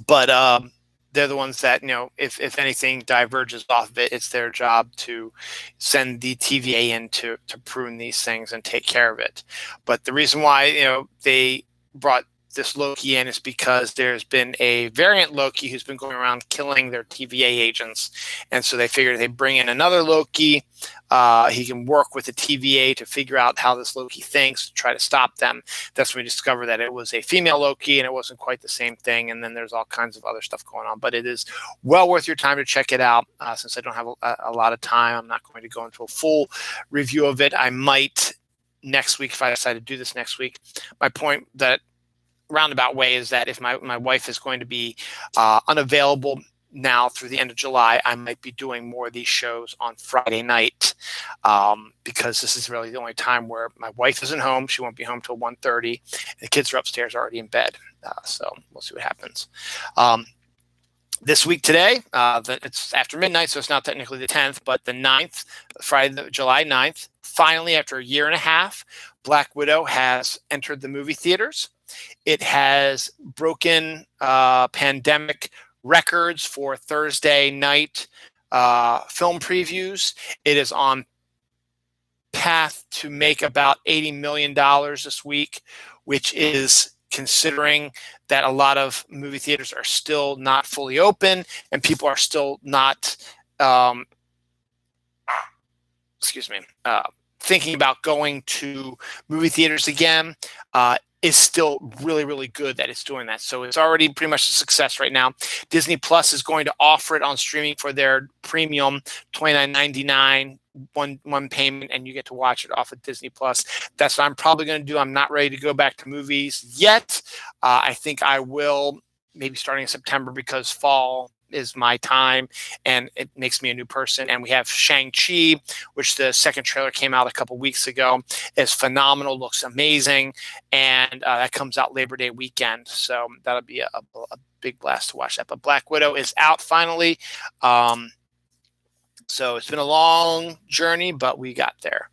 A: But they're the ones that, if anything diverges off of it, it's their job to send the TVA in to prune these things and take care of it. But the reason why, they brought this Loki in is because there's been a variant Loki who's been going around killing their TVA agents. And so they figured they'd bring in another Loki. He can work with the TVA to figure out how this Loki thinks, to try to stop them. That's when we discovered that it was a female Loki and it wasn't quite the same thing. And then there's all kinds of other stuff going on. But it is well worth your time to check it out. Since I don't have a lot of time, I'm not going to go into a full review of it. I might next week if I decide to do this next week. My point that roundabout way is that if my wife is going to be unavailable now through the end of July, I might be doing more of these shows on Friday night, because this is really the only time where my wife isn't home. She won't be home till 1:30. The kids are upstairs already in bed, so we'll see what happens. This week today, it's after midnight, so it's not technically the 10th, but the 9th, Friday, July 9th, finally, after a year and a half, Black Widow has entered the movie theaters. It has broken pandemic records for Thursday night film previews. It is on path to make about $80 million this week, which is, considering that a lot of movie theaters are still not fully open and people are still not, thinking about going to movie theaters again, is still really, really good that it's doing that. So it's already pretty much a success right now. Disney Plus is going to offer it on streaming for their premium $29.99 one payment, and you get to watch it off of Disney Plus. That's what I'm probably going to do. I'm not ready to go back to movies yet. I think I will, maybe starting in September, because fall is my time and it makes me a new person. And we have Shang-Chi, which the second trailer came out a couple weeks ago. It's phenomenal, looks amazing, and that comes out Labor Day weekend. So that'll be a big blast to watch that. But Black Widow is out finally. So it's been a long journey, but we got there.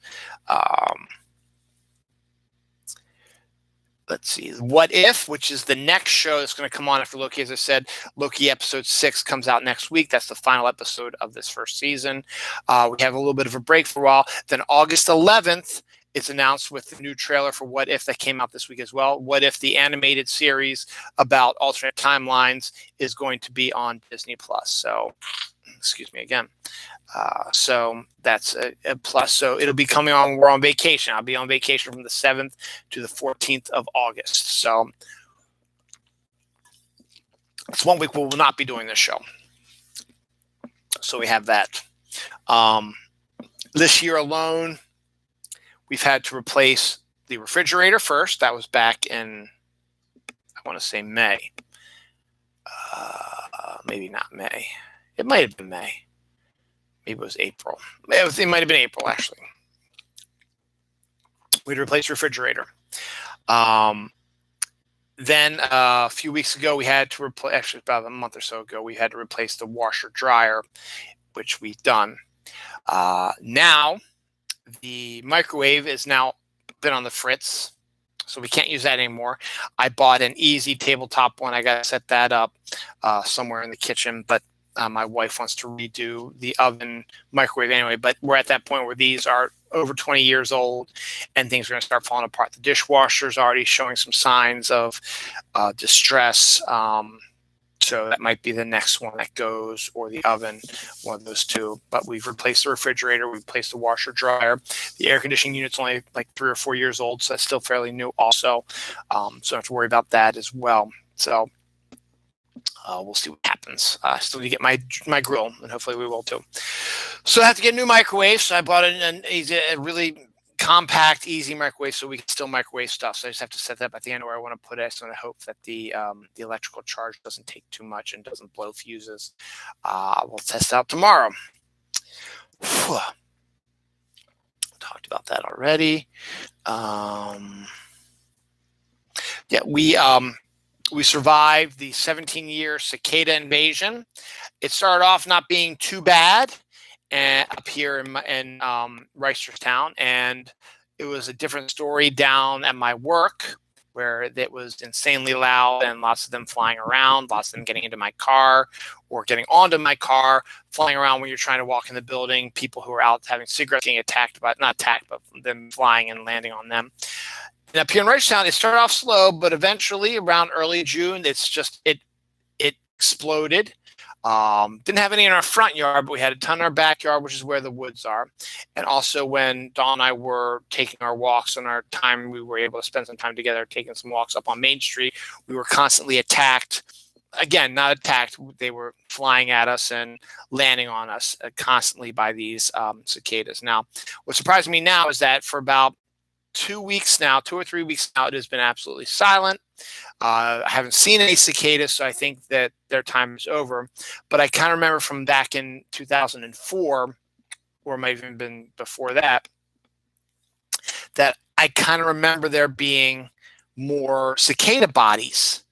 A: Let's see. What If, which is the next show that's going to come on after Loki. As I said, Loki episode 6 comes out next week. That's the final episode of this first season. We have a little bit of a break for a while. Then August 11th, it's announced with the new trailer for What If that came out this week as well. What If, the animated series about alternate timelines, is going to be on Disney Plus. So, excuse me again. So that's a plus. So it'll be coming on. We're on vacation. I'll be on vacation from the 7th to the 14th of August. So it's 1 week we will not be doing this show. So we have that. This year alone, we've had to replace the refrigerator first. That was back in, I want to say May. Maybe not May. It might have been May. Maybe it was April. It might have been April, actually. We'd replace the refrigerator. Then a few weeks ago, we had to replace, actually about a month or so ago, we had to replace the washer dryer, which we've done. Now, the microwave is now been on the fritz, so we can't use that anymore. I bought an easy tabletop one. I got to set that up somewhere in the kitchen, but my wife wants to redo the oven microwave anyway, but we're at that point where these are over 20 years old and things are going to start falling apart. The dishwasher's already showing some signs of distress. So that might be the next one that goes, or the oven, one of those two. But we've replaced the refrigerator. We've replaced the washer dryer. The air conditioning unit's only like 3 or 4 years old, so that's still fairly new also. So I don't have to worry about that as well. So we'll see what happens. I still need to get my grill, and hopefully we will too. So I have to get a new microwave. So I bought a really compact, easy microwave so we can still microwave stuff. So I just have to set that up at the end where I want to put it. So I hope that the electrical charge doesn't take too much and doesn't blow fuses. We'll test out tomorrow. Talked about that already. Yeah, we survived the 17-year cicada invasion. It started off not being too bad, and up here in Reisterstown, and it was a different story down at my work where it was insanely loud and lots of them flying around, lots of them getting into my car or getting onto my car, flying around when you're trying to walk in the building, people who are out having cigarettes getting attacked, but not attacked, but them flying and landing on them. And up here in Reisterstown, it started off slow, but eventually around early June, it exploded. Didn't have any in our front yard, but we had a ton in our backyard, which is where the woods are. And also when Dawn and I were taking our walks on our time, we were able to spend some time together taking some walks up on Main Street. We were constantly attacked. Again, not attacked. They were flying at us and landing on us constantly by these cicadas. Now, what surprised me now is that for about 2 weeks now, 2 or 3 weeks now, it has been absolutely silent. I haven't seen any cicadas, so I think that their time is over. But I kind of remember from back in 2004, or might have even been before that, that I kind of remember there being more cicada bodies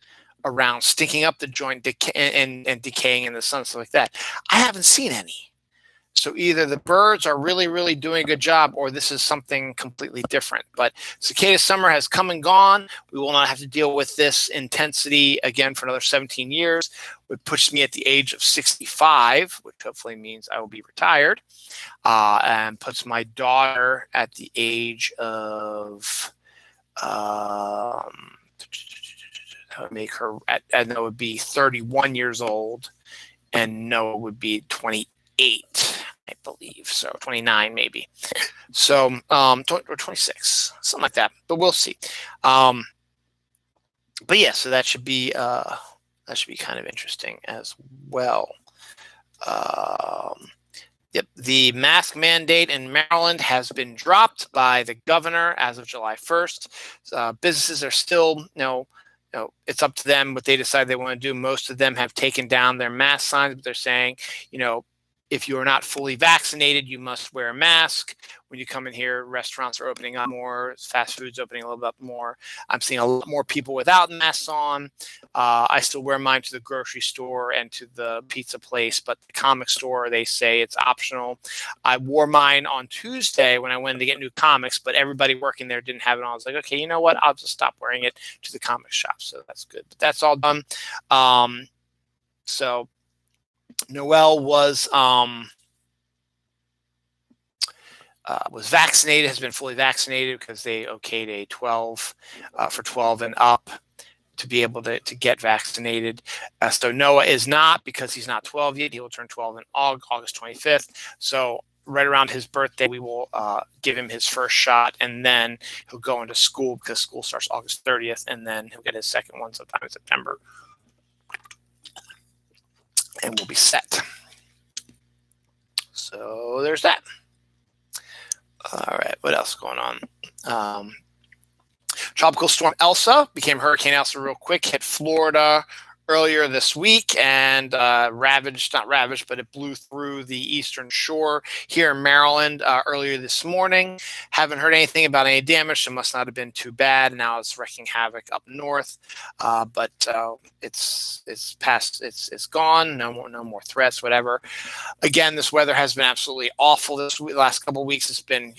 A: around, stinking up the joint and decaying in the sun, stuff like that. I haven't seen any. So either the birds are really, really doing a good job, or this is something completely different. But cicada summer has come and gone. We will not have to deal with this intensity again for another 17 years, which puts me at the age of 65, which hopefully means I will be retired, and puts my daughter at the age of, that would make her, and that would be 31 years old, and Noah would be 28. I believe so, 29 maybe. So or 26, something like that. But we'll see. But yeah, so that should be kind of interesting as well. Yep, the mask mandate in Maryland has been dropped by the governor as of July 1st. Businesses are still, it's up to them what they decide they want to do. Most of them have taken down their mask signs, but they're saying, if you are not fully vaccinated, you must wear a mask. When you come in here, restaurants are opening up more, fast food's opening a little bit more. I'm seeing a lot more people without masks on. I still wear mine to the grocery store and to the pizza place, but the comic store, they say it's optional. I wore mine on Tuesday when I went to get new comics, but everybody working there didn't have it on. I was like, okay, you know what? I'll just stop wearing it to the comic shop. So that's good. But that's all done. So Noelle was vaccinated, has been fully vaccinated because they okayed a 12 for 12 and up to be able to get vaccinated. So Noah is not, because he's not 12 yet. He will turn 12 in August 25th. So right around his birthday, we will give him his first shot, and then he'll go into school because school starts August 30th, and then he'll get his second one sometime in September. And we'll be set. So there's that. All right, what else is going on? Tropical storm Elsa became Hurricane Elsa real quick, hit Florida earlier this week and not ravaged, but it blew through the eastern shore here in Maryland earlier this morning. Haven't heard anything about any damage, so it must not have been too bad. Now it's wreaking havoc up north, but it's past, it's gone. No more threats, whatever. Again, this weather has been absolutely awful this week. Last couple of weeks, it's been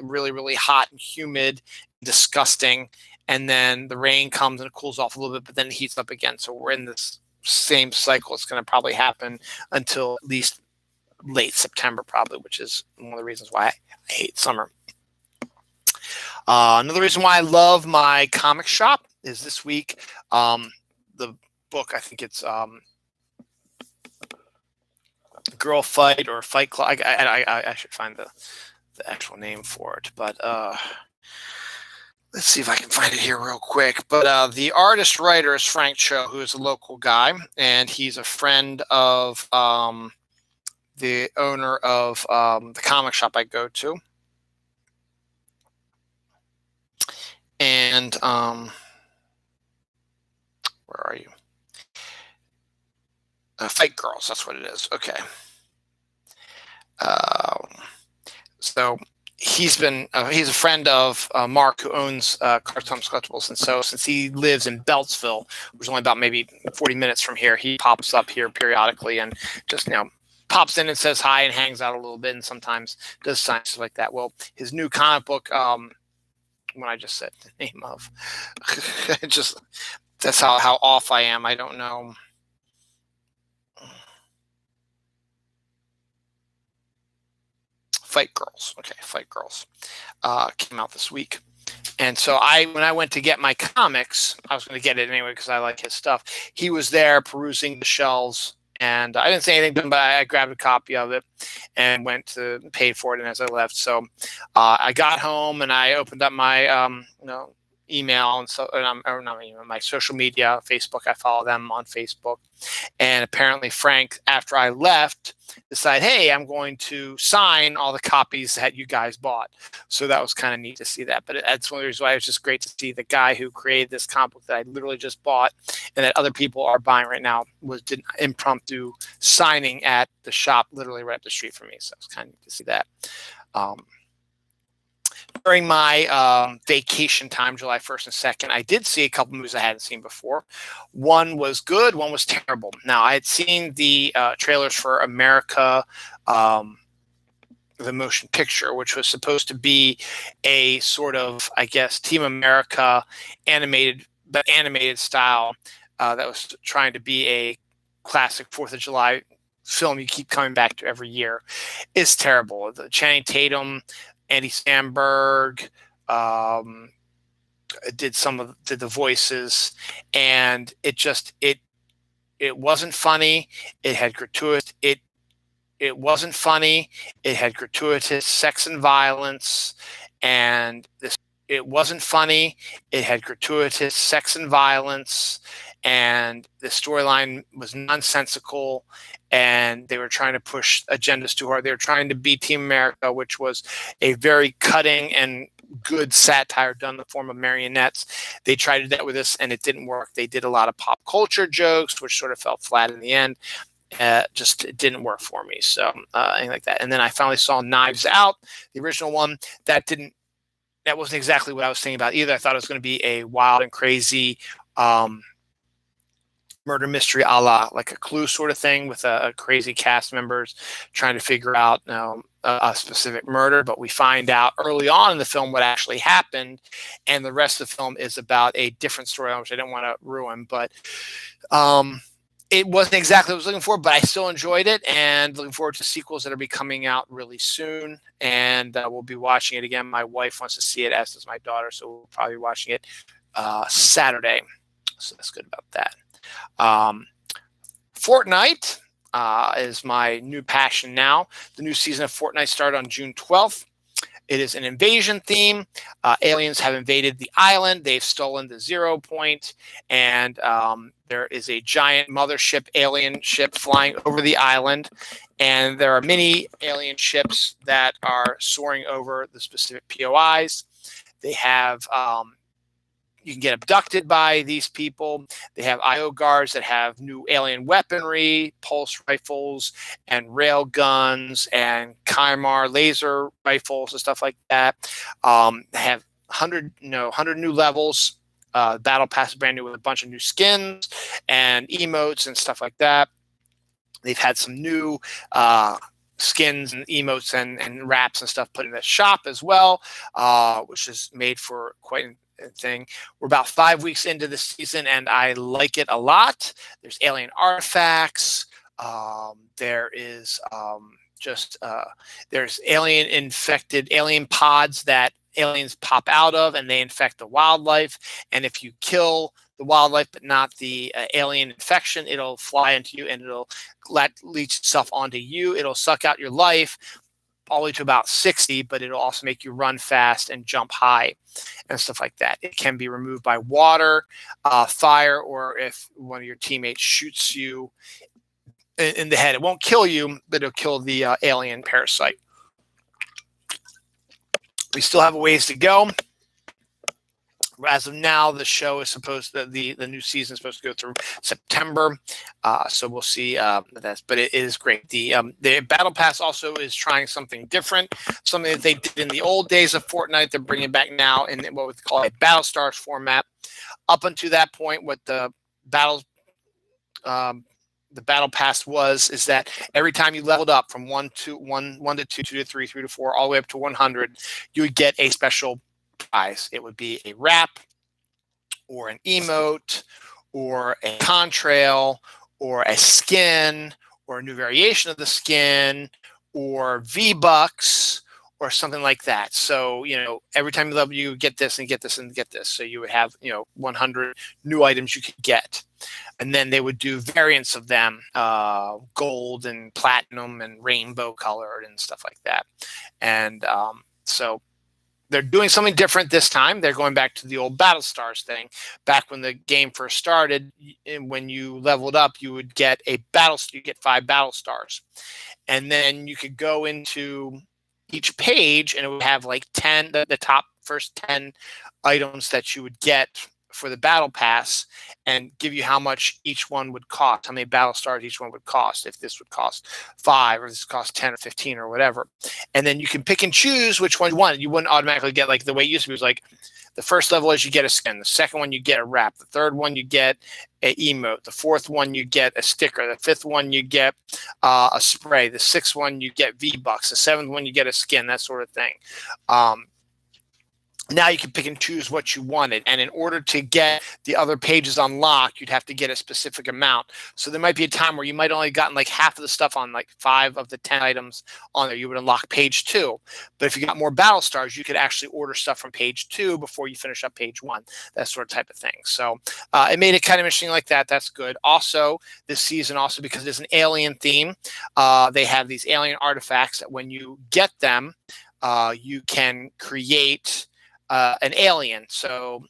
A: really, really hot and humid, disgusting. And then the rain comes and it cools off a little bit, but then it heats up again. So we're in this same cycle. It's going to probably happen until at least late September, probably, which is one of the reasons why I hate summer. Another reason why I love my comic shop is this week, the book, I think it's Girl Fight or Fight Club. I should find the actual name for it, but let's see if I can find it here real quick. But the artist-writer is Frank Cho, who is a local guy, and he's a friend of the owner of the comic shop I go to. And where are you? Fight Girls, that's what it is. Okay. So he's a friend of Mark, who owns Cartoon Collectibles, and so since he lives in Beltsville, which is only about maybe 40 minutes from here, he pops up here periodically and just pops in and says hi and hangs out a little bit, and sometimes does signs like that. Well, his new comic book, when I just said the name of, just that's how off I am. I don't know. Fight Girls. Okay, Fight Girls came out this week. And so when I went to get my comics, I was going to get it anyway because I like his stuff. He was there perusing the shelves, and I didn't say anything to him, but I grabbed a copy of it and went to pay for it. And as I left, so I got home and I opened up my email and so or not email, my social media, Facebook. I follow them on Facebook, and apparently Frank, after I left, decided, hey, I'm going to sign all the copies that you guys bought. So that was kind of neat to see that. But that's one of the reasons why it was just great to see the guy who created this comic book that I literally just bought and that other people are buying right now did an impromptu signing at the shop literally right up the street from me. So it was kind of neat to see that. During my vacation time, July 1st and 2nd, I did see a couple movies I hadn't seen before. One was good, one was terrible. Now, I had seen the trailers for America, the motion picture, which was supposed to be a sort of, I guess, Team America animated style that was trying to be a classic 4th of July film you keep coming back to every year. It's terrible. The Channing Tatum, Andy Samberg did the voices, and it wasn't funny. It had gratuitous it wasn't funny. It had gratuitous sex and violence, and it wasn't funny. It had gratuitous sex and violence, and the storyline was nonsensical, and they were trying to push agendas too hard. They were trying to be Team America, which was a very cutting and good satire done in the form of marionettes. They tried to do that with this, and it didn't work. They did a lot of pop culture jokes, which sort of fell flat in the end. It didn't work for me. So anything like that. And then I finally saw Knives Out, the original one. That wasn't exactly what I was thinking about either. I thought it was going to be a wild and crazy murder mystery a la like a Clue sort of thing with a crazy cast members trying to figure out a specific murder. But we find out early on in the film what actually happened, and the rest of the film is about a different story, which I didn't want to ruin. But it wasn't exactly what I was looking for, but I still enjoyed it, and looking forward to sequels that are be coming out really soon. And we'll be watching it again. My wife wants to see it, as does my daughter, so we'll probably be watching it Saturday. So that's good about that. Fortnite is my new passion now. The new season of Fortnite started on June 12th. It is an invasion theme. Aliens have invaded the island. They've stolen the Zero Point, and there is a giant mothership alien ship flying over the island, and there are many alien ships that are soaring over the specific POIs. They have you can get abducted by these people. They have IO guards that have new alien weaponry, pulse rifles and rail guns and Chimar laser rifles and stuff like that. They have 100 new levels. Battle Pass is brand new with a bunch of new skins and emotes and stuff like that. They've had some new skins and emotes and wraps and stuff put in the shop as well, which is made for quite a thing. We're about 5 weeks into the season, and I like it a lot. There's alien artifacts. There is there's alien pods that aliens pop out of, and they infect the wildlife. And if you kill the wildlife but not the alien infection, it'll fly into you and it'll leech itself onto you. It'll suck out your life all the way to about 60, but it'll also make you run fast and jump high and stuff like that. It can be removed by water, fire, or if one of your teammates shoots you in the head. It won't kill you, but it'll kill the alien parasite. We still have a ways to go. as of now, the show is supposed to, the new season is supposed to go through September. So we'll see that, but it is great. The Battle Pass also is trying something different, something that they did in the old days of Fortnite. They're bringing back now in what we call a Battle Stars format. Up until that point, what the Battle Pass is that every time you leveled up from 1 to 2, 2 to 3, 3 to 4, all the way up to 100, you would get a special prize. It would be a wrap or an emote or a contrail or a skin or a new variation of the skin or V-Bucks or something like that. So, every time you level, you get this and get this and get this. So you would have, 100 new items you could get. And then they would do variants of them, gold and platinum and rainbow colored and stuff like that. And so they're doing something different this time. They're going back to the old Battle Stars thing. Back when the game first started, when you leveled up, you would get you get 5 Battle Stars. And then you could go into each page and it would have like 10, the top first 10 items that you would get for the Battle Pass, and give you how much each one would cost, how many Battle Stars each one would cost, if this would cost 5 or this would cost 10 or 15 or whatever. And then you can pick and choose which one you want. You wouldn't automatically get, like the way it used to be, was like the first level is you get a skin, the second one you get a wrap, the third one you get an emote, the fourth one you get a sticker, the fifth one you get a spray, the sixth one you get V-Bucks, the seventh one you get a skin, that sort of thing. Now you can pick and choose what you wanted. And in order to get the other pages unlocked, you'd have to get a specific amount. So there might be a time where you might only gotten like half of the stuff on like 5 of the 10 items on there. You would unlock page 2. But if you got more Battle Stars, you could actually order stuff from page 2 before you finish up page 1, that sort of type of thing. So it made it kind of interesting like that. That's good. Also, this season, also because there's an alien theme, they have these alien artifacts that when you get them, you can create an alien. So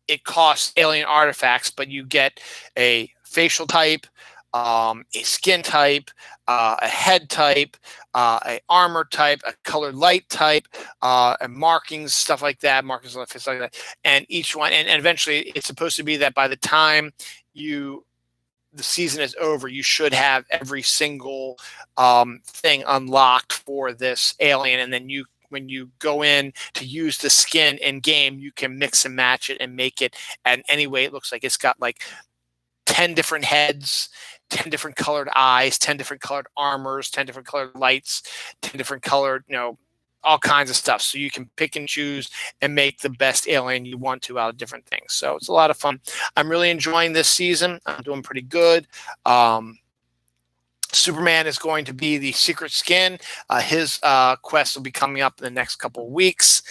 A: it costs alien artifacts, but you get a facial type, a skin type, a head type, a armor type, a colored light type, and markings, stuff like that, markings on the face like that. And each one, and eventually it's supposed to be that by the time the season is over, you should have every single thing unlocked for this alien. And then when you go in to use the skin in game, you can mix and match it and make it and any way it looks like. It's got like 10 different heads, 10 different colored eyes, 10 different colored armors, 10 different colored lights, 10 different colored, all kinds of stuff. So you can pick and choose and make the best alien you want to out of different things. So it's a lot of fun. I'm really enjoying this season. I'm doing pretty good. Superman is going to be the secret skin. His quest will be coming up in the next couple of weeks.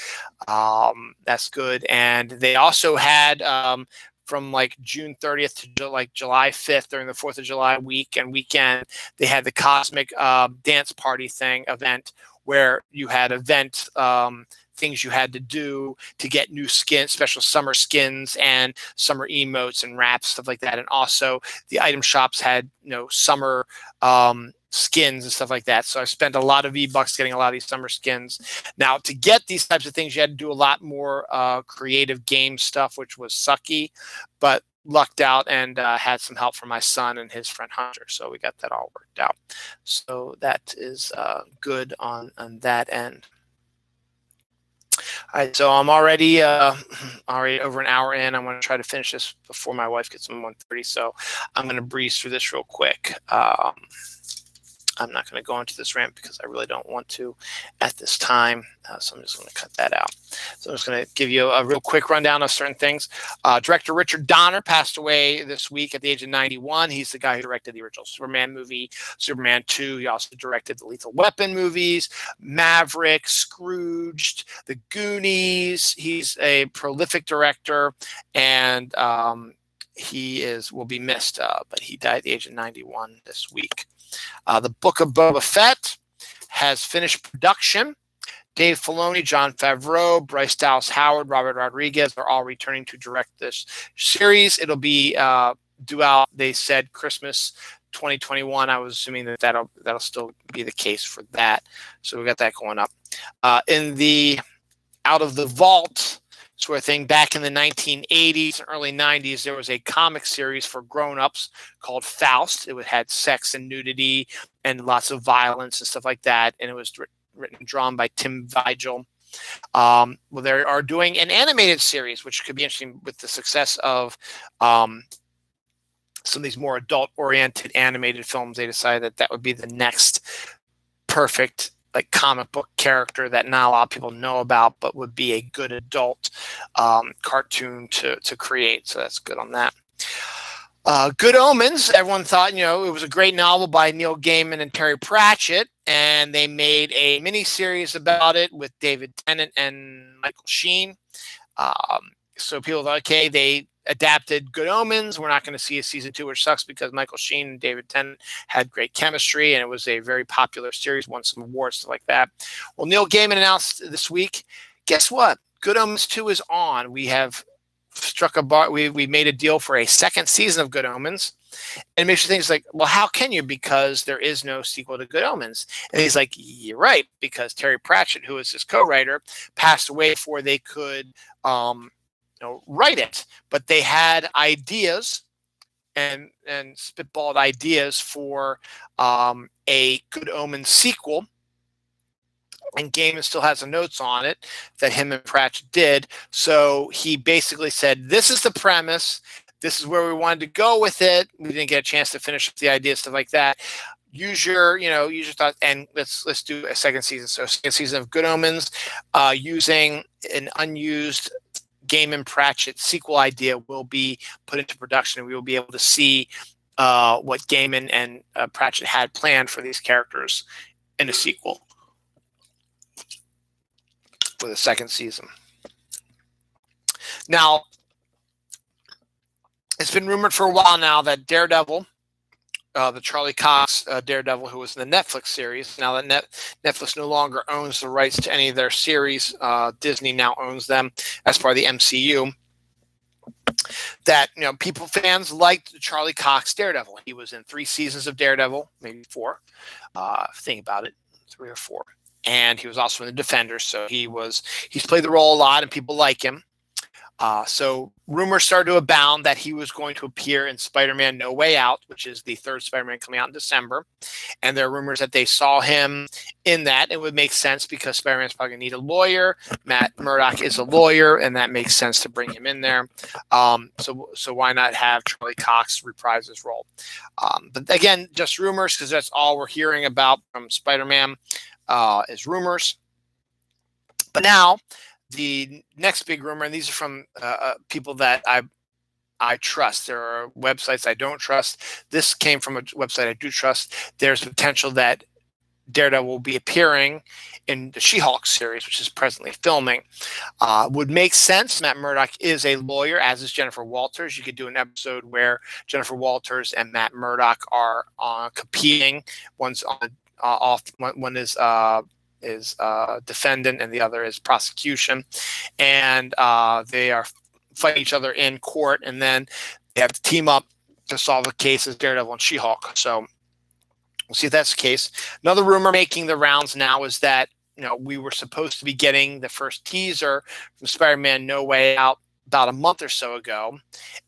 A: That's good. And they also had from like June 30th to like July 5th during the 4th of July week and weekend, they had the Cosmic Dance Party event where you had things you had to do to get new skins, special summer skins and summer emotes and wraps, stuff like that. And also the item shops had, summer skins and stuff like that. So I spent a lot of V-Bucks getting a lot of these summer skins. Now to get these types of things, you had to do a lot more creative game stuff, which was sucky, but lucked out and had some help from my son and his friend Hunter. So we got that all worked out. So that is good on that end. All right, so I'm already over an hour in. I'm going to try to finish this before my wife gets in 1:30. So I'm going to breeze through this real quick. I'm not going to go into this rant because I really don't want to at this time. So I'm just going to cut that out. So I'm just going to give you a real quick rundown of certain things. Director Richard Donner passed away this week at the age of 91. He's the guy who directed the original Superman movie, Superman 2. He also directed the Lethal Weapon movies, Maverick, Scrooged, The Goonies. He's a prolific director, and he will be missed, but he died at the age of 91 this week. The Book of Boba Fett has finished production. Dave Filoni, Jon Favreau, Bryce Dallas Howard, Robert Rodriguez are all returning to direct this series. It'll be due out, they said, Christmas 2021. I was assuming that'll still be the case for that. So we got that going up. In the Out of the Vault sort of thing. Back in the 1980s and early 90s, there was a comic series for grown-ups called Faust. It had sex and nudity and lots of violence and stuff like that, and it was written and drawn by Tim Vigil. Well, they are doing an animated series, which could be interesting with the success of some of these more adult-oriented animated films. They decided that that would be the next perfect like comic book character that not a lot of people know about, but would be a good adult cartoon to create. So that's good on that. Good Omens. Everyone thought, it was a great novel by Neil Gaiman and Terry Pratchett, and they made a miniseries about it with David Tennant and Michael Sheen. So people thought, okay, they adapted Good Omens. We're not going to see a season 2, which sucks because Michael Sheen and David Tennant had great chemistry, and it was a very popular series, won some awards, stuff like that. Well, Neil Gaiman announced this week, guess what? Good Omens 2 is on. We have struck a bar. We made a deal for a second season of Good Omens. And it makes you think, it's like, well, how can you? Because there is no sequel to Good Omens. And he's like, you're right, because Terry Pratchett, who is his co-writer, passed away before they could write it. But they had ideas and spitballed ideas for a Good Omens sequel. And Gaiman still has the notes on it that him and Pratchett did. So he basically said, this is the premise. This is where we wanted to go with it. We didn't get a chance to finish the idea, stuff like that. Use your thoughts, and let's do a second season. So second season of Good Omens, using an unused Gaiman Pratchett sequel idea will be put into production, and we will be able to see what Gaiman and Pratchett had planned for these characters in a sequel for the second season. Now, it's been rumored for a while now that Daredevil, the Charlie Cox Daredevil, who was in the Netflix series, now that Netflix no longer owns the rights to any of their series, Disney now owns them as part of the MCU, that fans liked the Charlie Cox Daredevil. He was in 3 seasons of Daredevil, maybe 4. Think about it, 3 or 4. And he was also in the Defenders, so he's played the role a lot, and people like him. So rumors started to abound that he was going to appear in Spider-Man No Way Out, which is the 3rd Spider-Man coming out in December. And there are rumors that they saw him in that. It would make sense because Spider-Man's probably going to need a lawyer. Matt Murdock is a lawyer, and that makes sense to bring him in there. So why not have Charlie Cox reprise his role? But again, just rumors, because that's all we're hearing about from Spider-Man is rumors. But now, the next big rumor, and these are from people that I trust. There are websites I don't trust. This came from a website I do trust. There's potential that Daredevil will be appearing in the She-Hulk series, which is presently filming. Would make sense. Matt Murdock is a lawyer, as is Jennifer Walters. You could do an episode where Jennifer Walters and Matt Murdock are competing. One's on one is defendant and the other is prosecution, and they are fighting each other in court, and then they have to team up to solve the case as Daredevil and She-Hulk. So we'll see if that's the case. Another rumor making the rounds now is that we were supposed to be getting the first teaser from Spider-Man No Way Out about a month or so ago,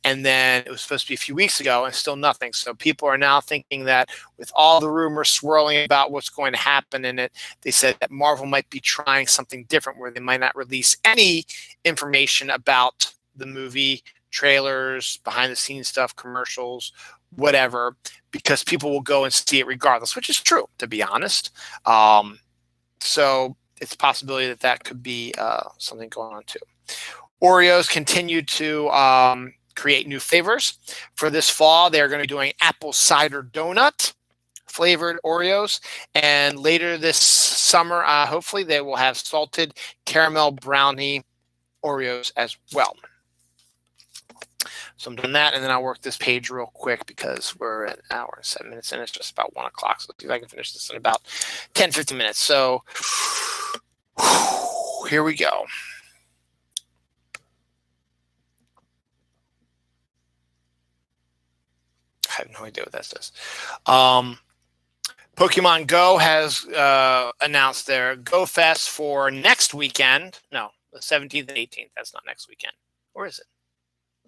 A: and then it was supposed to be a few weeks ago, and still nothing. So people are now thinking that with all the rumors swirling about what's going to happen in it, they said that Marvel might be trying something different where they might not release any information about the movie, trailers, behind the scenes stuff, commercials, whatever, because people will go and see it regardless, which is true, to be honest. So it's a possibility that could be something going on too. Oreos continue to create new flavors. For this fall, they're going to be doing apple cider donut flavored Oreos. And later this summer, hopefully, they will have salted caramel brownie Oreos as well. So I'm doing that, and then I'll work this page real quick because we're at an hour and 7 minutes, and it's just about 1 o'clock. So let's see if I can finish this in about 10, 15 minutes. So here we go. I have no idea what that says. Pokemon Go has announced their Go Fest for next weekend. No, the 17th and 18th. That's not next weekend. Or is it?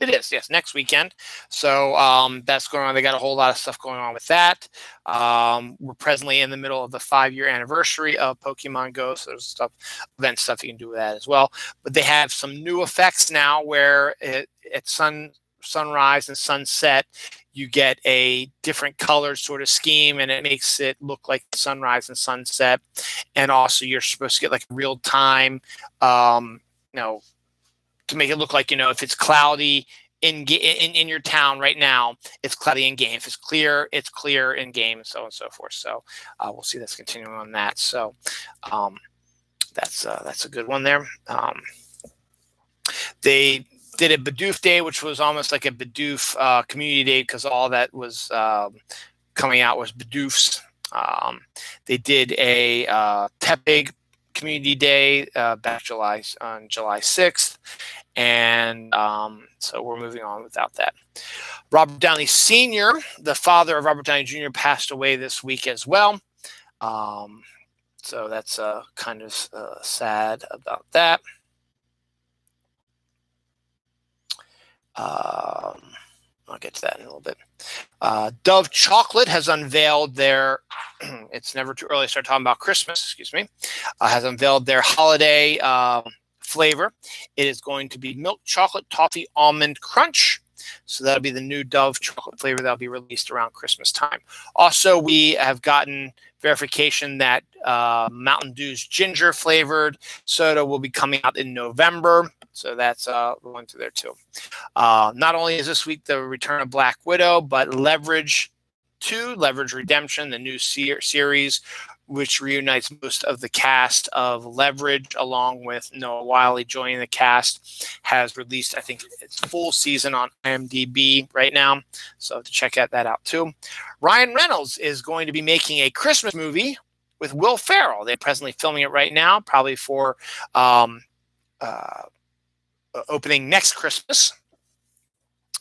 A: It is, yes, next weekend. So that's going on. They got a whole lot of stuff going on with that. We're presently in the middle of the 5-year anniversary of Pokemon Go. So there's event stuff you can do with that as well. But they have some new effects now where at sunrise and sunset, you get a different color sort of scheme, and it makes it look like sunrise and sunset. And also you're supposed to get like real time, to make it look like, if it's cloudy in your town right now, it's cloudy in game. If it's clear in game, and so on and so forth. So we'll see that's continuing on that. So that's a good one there. They did a Bidoof Day, which was almost like a Bidoof community day because all that was coming out was Bidoofs. They did a Tepig Community Day back on July 6th. And so we're moving on without that. Robert Downey Sr., the father of Robert Downey Jr., passed away this week as well. So that's kind of sad about that. I'll get to that in a little bit. Dove Chocolate has unveiled their, it's never too early to start talking about Christmas, excuse me, has unveiled their holiday flavor. It is going to be milk chocolate toffee almond crunch. So that'll be the new Dove chocolate flavor that'll be released around Christmas time. Also, we have gotten verification that Mountain Dew's ginger flavored soda will be coming out in November. So that's going through there too. Not only is this week the return of Black Widow, but Leverage 2, Leverage Redemption, the new series, which reunites most of the cast of Leverage, along with Noah Wyle joining the cast, has released, I think, its full season on IMDb right now. So to check that out too. Ryan Reynolds is going to be making a Christmas movie with Will Ferrell. They're presently filming it right now, probably for opening next Christmas.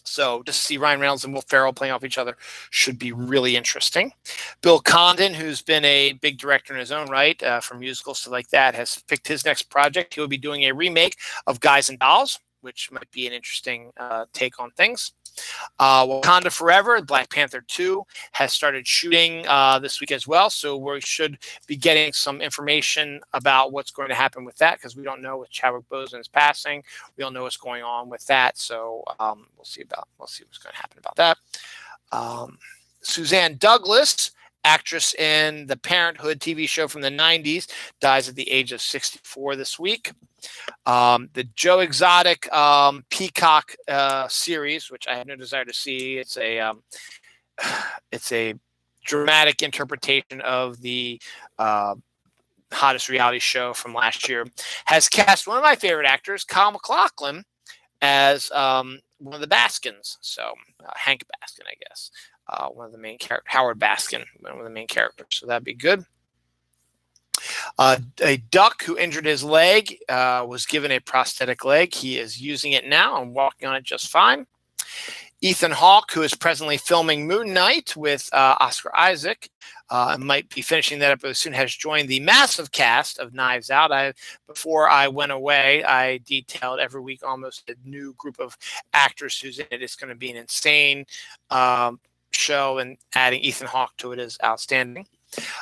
A: So just to see Ryan Reynolds and Will Ferrell playing off each other should be really interesting. Bill Condon, who's been a big director in his own right for musicals, stuff like that, has picked his next project. He will be doing a remake of Guys and Dolls, which might be an interesting take on things. Wakanda Forever, Black Panther 2, has started shooting this week as well. So we should be getting some information about what's going to happen with that, because we don't know with Chadwick Boseman's passing. We don't know what's going on with that. So we'll see what's going to happen about that. Suzanne Douglas, actress in the Parenthood TV show from the 90s, dies at the age of 64 this week. The Joe Exotic Peacock series, which I have no desire to see. It's a dramatic interpretation of the hottest reality show from last year, has cast one of my favorite actors, Kyle MacLachlan, as one of the Baskins. So Hank Baskin, I guess. One of the main characters, Howard Baskin, one of the main characters. So that'd be good. A duck who injured his leg was given a prosthetic leg. He is using it now and walking on it just fine. Ethan Hawke, who is presently filming Moon Knight with Oscar Isaac, might be finishing that up really soon, has joined the massive cast of Knives Out. Before I went away, I detailed every week almost a new group of actors who's in it. It's going to be an insane show, and adding Ethan Hawke to it is outstanding.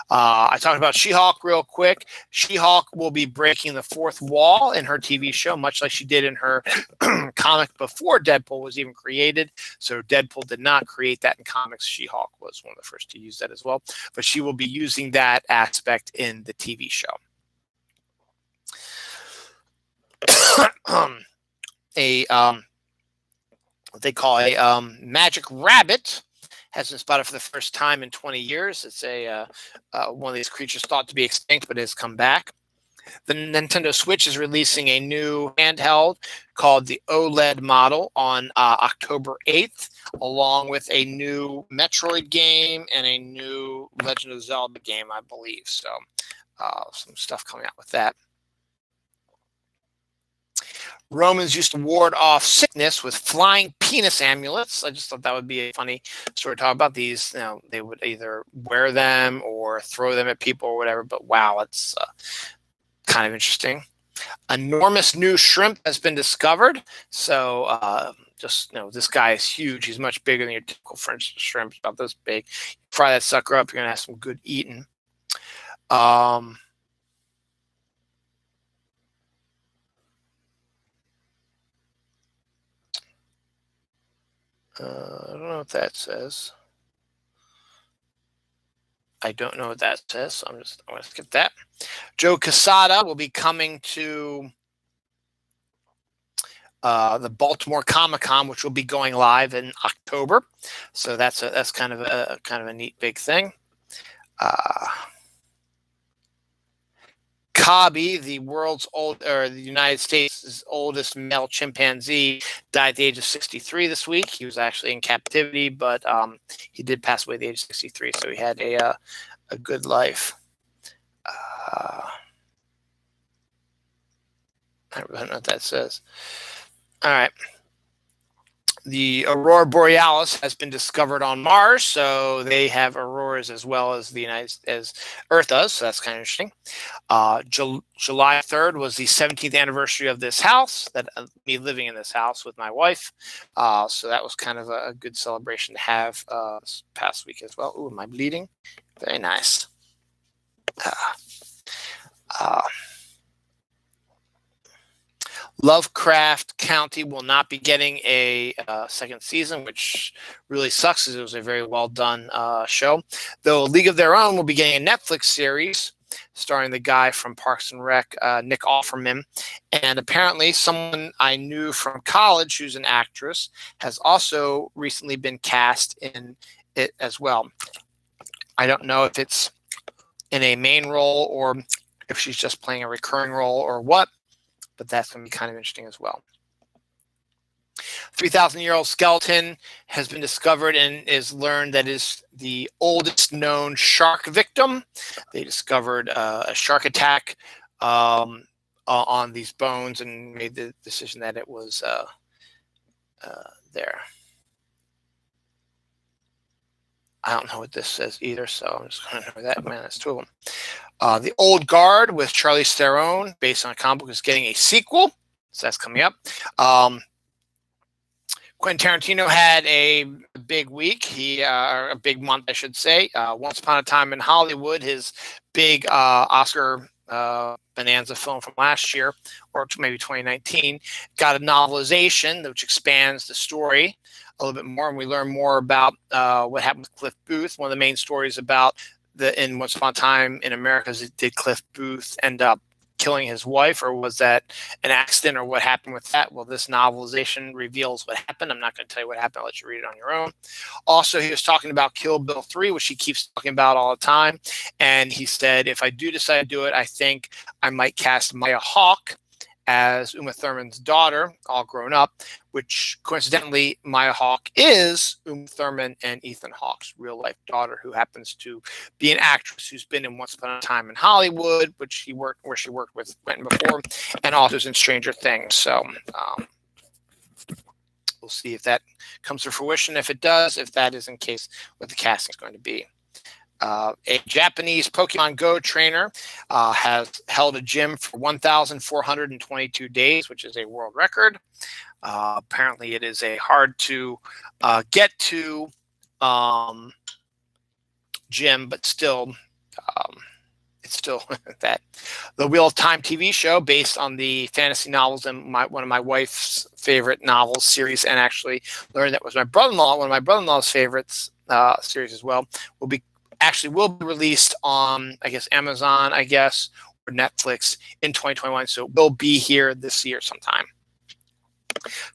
A: I talked about She-Hulk real quick. She-Hulk will be breaking the fourth wall in her TV show, much like she did in her comic before Deadpool was even created. So Deadpool did not create that in comics. She-Hulk was one of the first to use that as well. But she will be using that aspect in the TV show. What they call a magic rabbit has been spotted for the first time in 20 years. It's one of these creatures thought to be extinct, but has come back. The Nintendo Switch is releasing a new handheld called the OLED model on October 8th, along with a new Metroid game and a new Legend of Zelda game, I believe. So some stuff coming out with that. Romans used to ward off sickness with flying penis amulets. I just thought that would be a funny story to talk about. These, they would either wear them or throw them at people or whatever. But wow, it's kind of interesting. Enormous new shrimp has been discovered. So this guy is huge. He's much bigger than your typical French shrimp. It's about this big. Fry that sucker up, you're gonna have some good eating. Um, I don't know what that says. I don't know what that says, so I'm going to skip that. Joe Quesada will be coming to the Baltimore Comic-Con, which will be going live in October. So that's kind of a neat big thing. Cobby, the United States' oldest male chimpanzee, died at the age of 63 this week. He was actually in captivity, but he did pass away at the age of 63, so he had a good life. I don't know what that says. All right. The Aurora Borealis has been discovered on Mars, so they have auroras as well as as Earth does. So that's kind of interesting. July 3rd was the 17th anniversary of this house, me living in this house with my wife. So that was kind of a good celebration to have this past week as well. Ooh, am I bleeding? Very nice. Lovecraft County will not be getting a second season, which really sucks because it was a very well done show. Though League of Their Own will be getting a Netflix series starring the guy from Parks and Rec, Nick Offerman. And apparently someone I knew from college who's an actress has also recently been cast in it as well. I don't know if it's in a main role or if she's just playing a recurring role or what, but that's going to be kind of interesting as well. 3,000-year-old skeleton has been discovered and is learned that is the oldest known shark victim. They discovered a shark attack on these bones and made the decision that it was there. I don't know what this says either, so I'm just going to ignore that. Man, that's two of them. The Old Guard with Charlize Theron, based on a comic book, is getting a sequel, so that's coming up. Quentin Tarantino had a big week, a big month, I should say. Once Upon a Time in Hollywood, his big Oscar bonanza film from last year, or maybe 2019, got a novelization which expands the story a little bit more, and we learn more about what happened with Cliff Booth. One of the main stories about in Once Upon a Time in America is, did Cliff Booth end up killing his wife, or was that an accident, or what happened with that? Well, this novelization reveals what happened. I'm not going to tell you what happened. I'll let you read it on your own. Also, he was talking about Kill Bill 3, which he keeps talking about all the time. And he said, if I do decide to do it, I think I might cast Maya Hawke as Uma Thurman's daughter, all grown up, which coincidentally, Maya Hawke is Uma Thurman and Ethan Hawke's real life daughter, who happens to be an actress who's been in Once Upon a Time in Hollywood, where she worked with Quentin before, and also is in Stranger Things. So we'll see if that comes to fruition. If it does, if that is in case what the casting is going to be. A Japanese Pokemon Go trainer has held a gym for 1,422 days, which is a world record. Apparently, it is a hard to get to gym, but still, it's still that. The Wheel of Time TV show, based on the fantasy novels and one of my wife's favorite novels series, and actually learned that was one of my brother-in-law's favorites series as well, will be released on, I guess, Amazon, or Netflix in 2021. So it will be here this year sometime.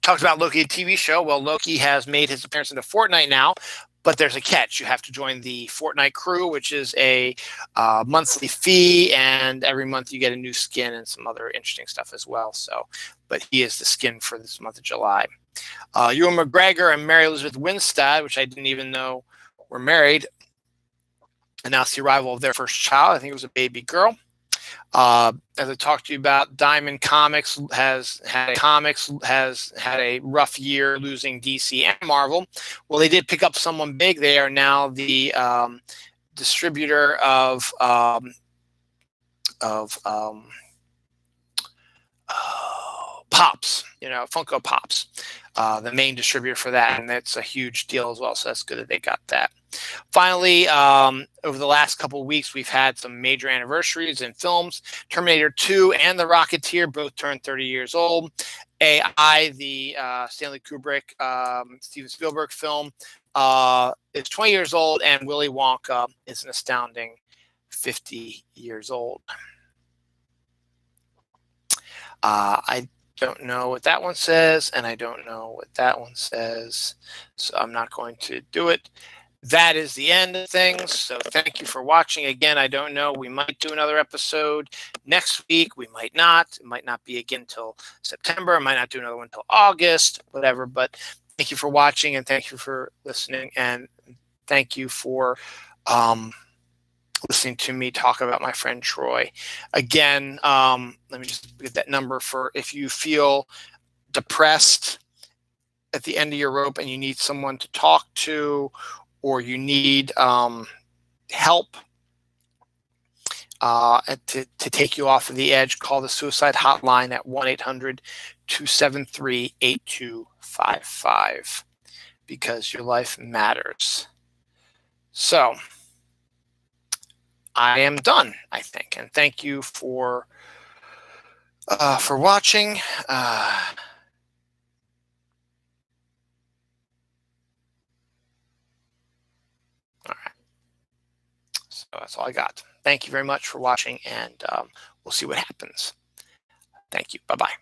A: Talked about Loki, TV show. Well, Loki has made his appearance into Fortnite now, but there's a catch. You have to join the Fortnite crew, which is a monthly fee, and every month you get a new skin and some other interesting stuff as well. So, but he is the skin for this month of July. Ewan McGregor and Mary Elizabeth Winstead, which I didn't even know were married, announced the arrival of their first child. I think it was a baby girl. As I talked to you about, Diamond Comics has had a rough year, losing DC and Marvel. Well, they did pick up someone big. They are now the distributor of Pops, Funko Pops, the main distributor for that, and that's a huge deal as well. So that's good that they got that. Finally, over the last couple of weeks, we've had some major anniversaries in films. Terminator 2 and The Rocketeer both turned 30 years old. AI, the Stanley Kubrick, Steven Spielberg film, is 20 years old, and Willy Wonka is an astounding 50 years old. I don't know what that one says, and I don't know what that one says, so I'm not going to do it. That is the end of things. So thank you for watching. Again, I don't know. We might do another episode next week. We might not. It might not be again until September. I might not do another one until August, whatever. But thank you for watching, and thank you for listening, and thank you for listening to me talk about my friend Troy. Again, let me just get that number for if you feel depressed at the end of your rope and you need someone to talk to, or you need help to take you off of the edge, call the suicide hotline at 1-800-273-8255, because your life matters. So I am done, I think, and thank you for watching. All right, so that's all I got. Thank you very much for watching, and we'll see what happens. Thank you. Bye-bye.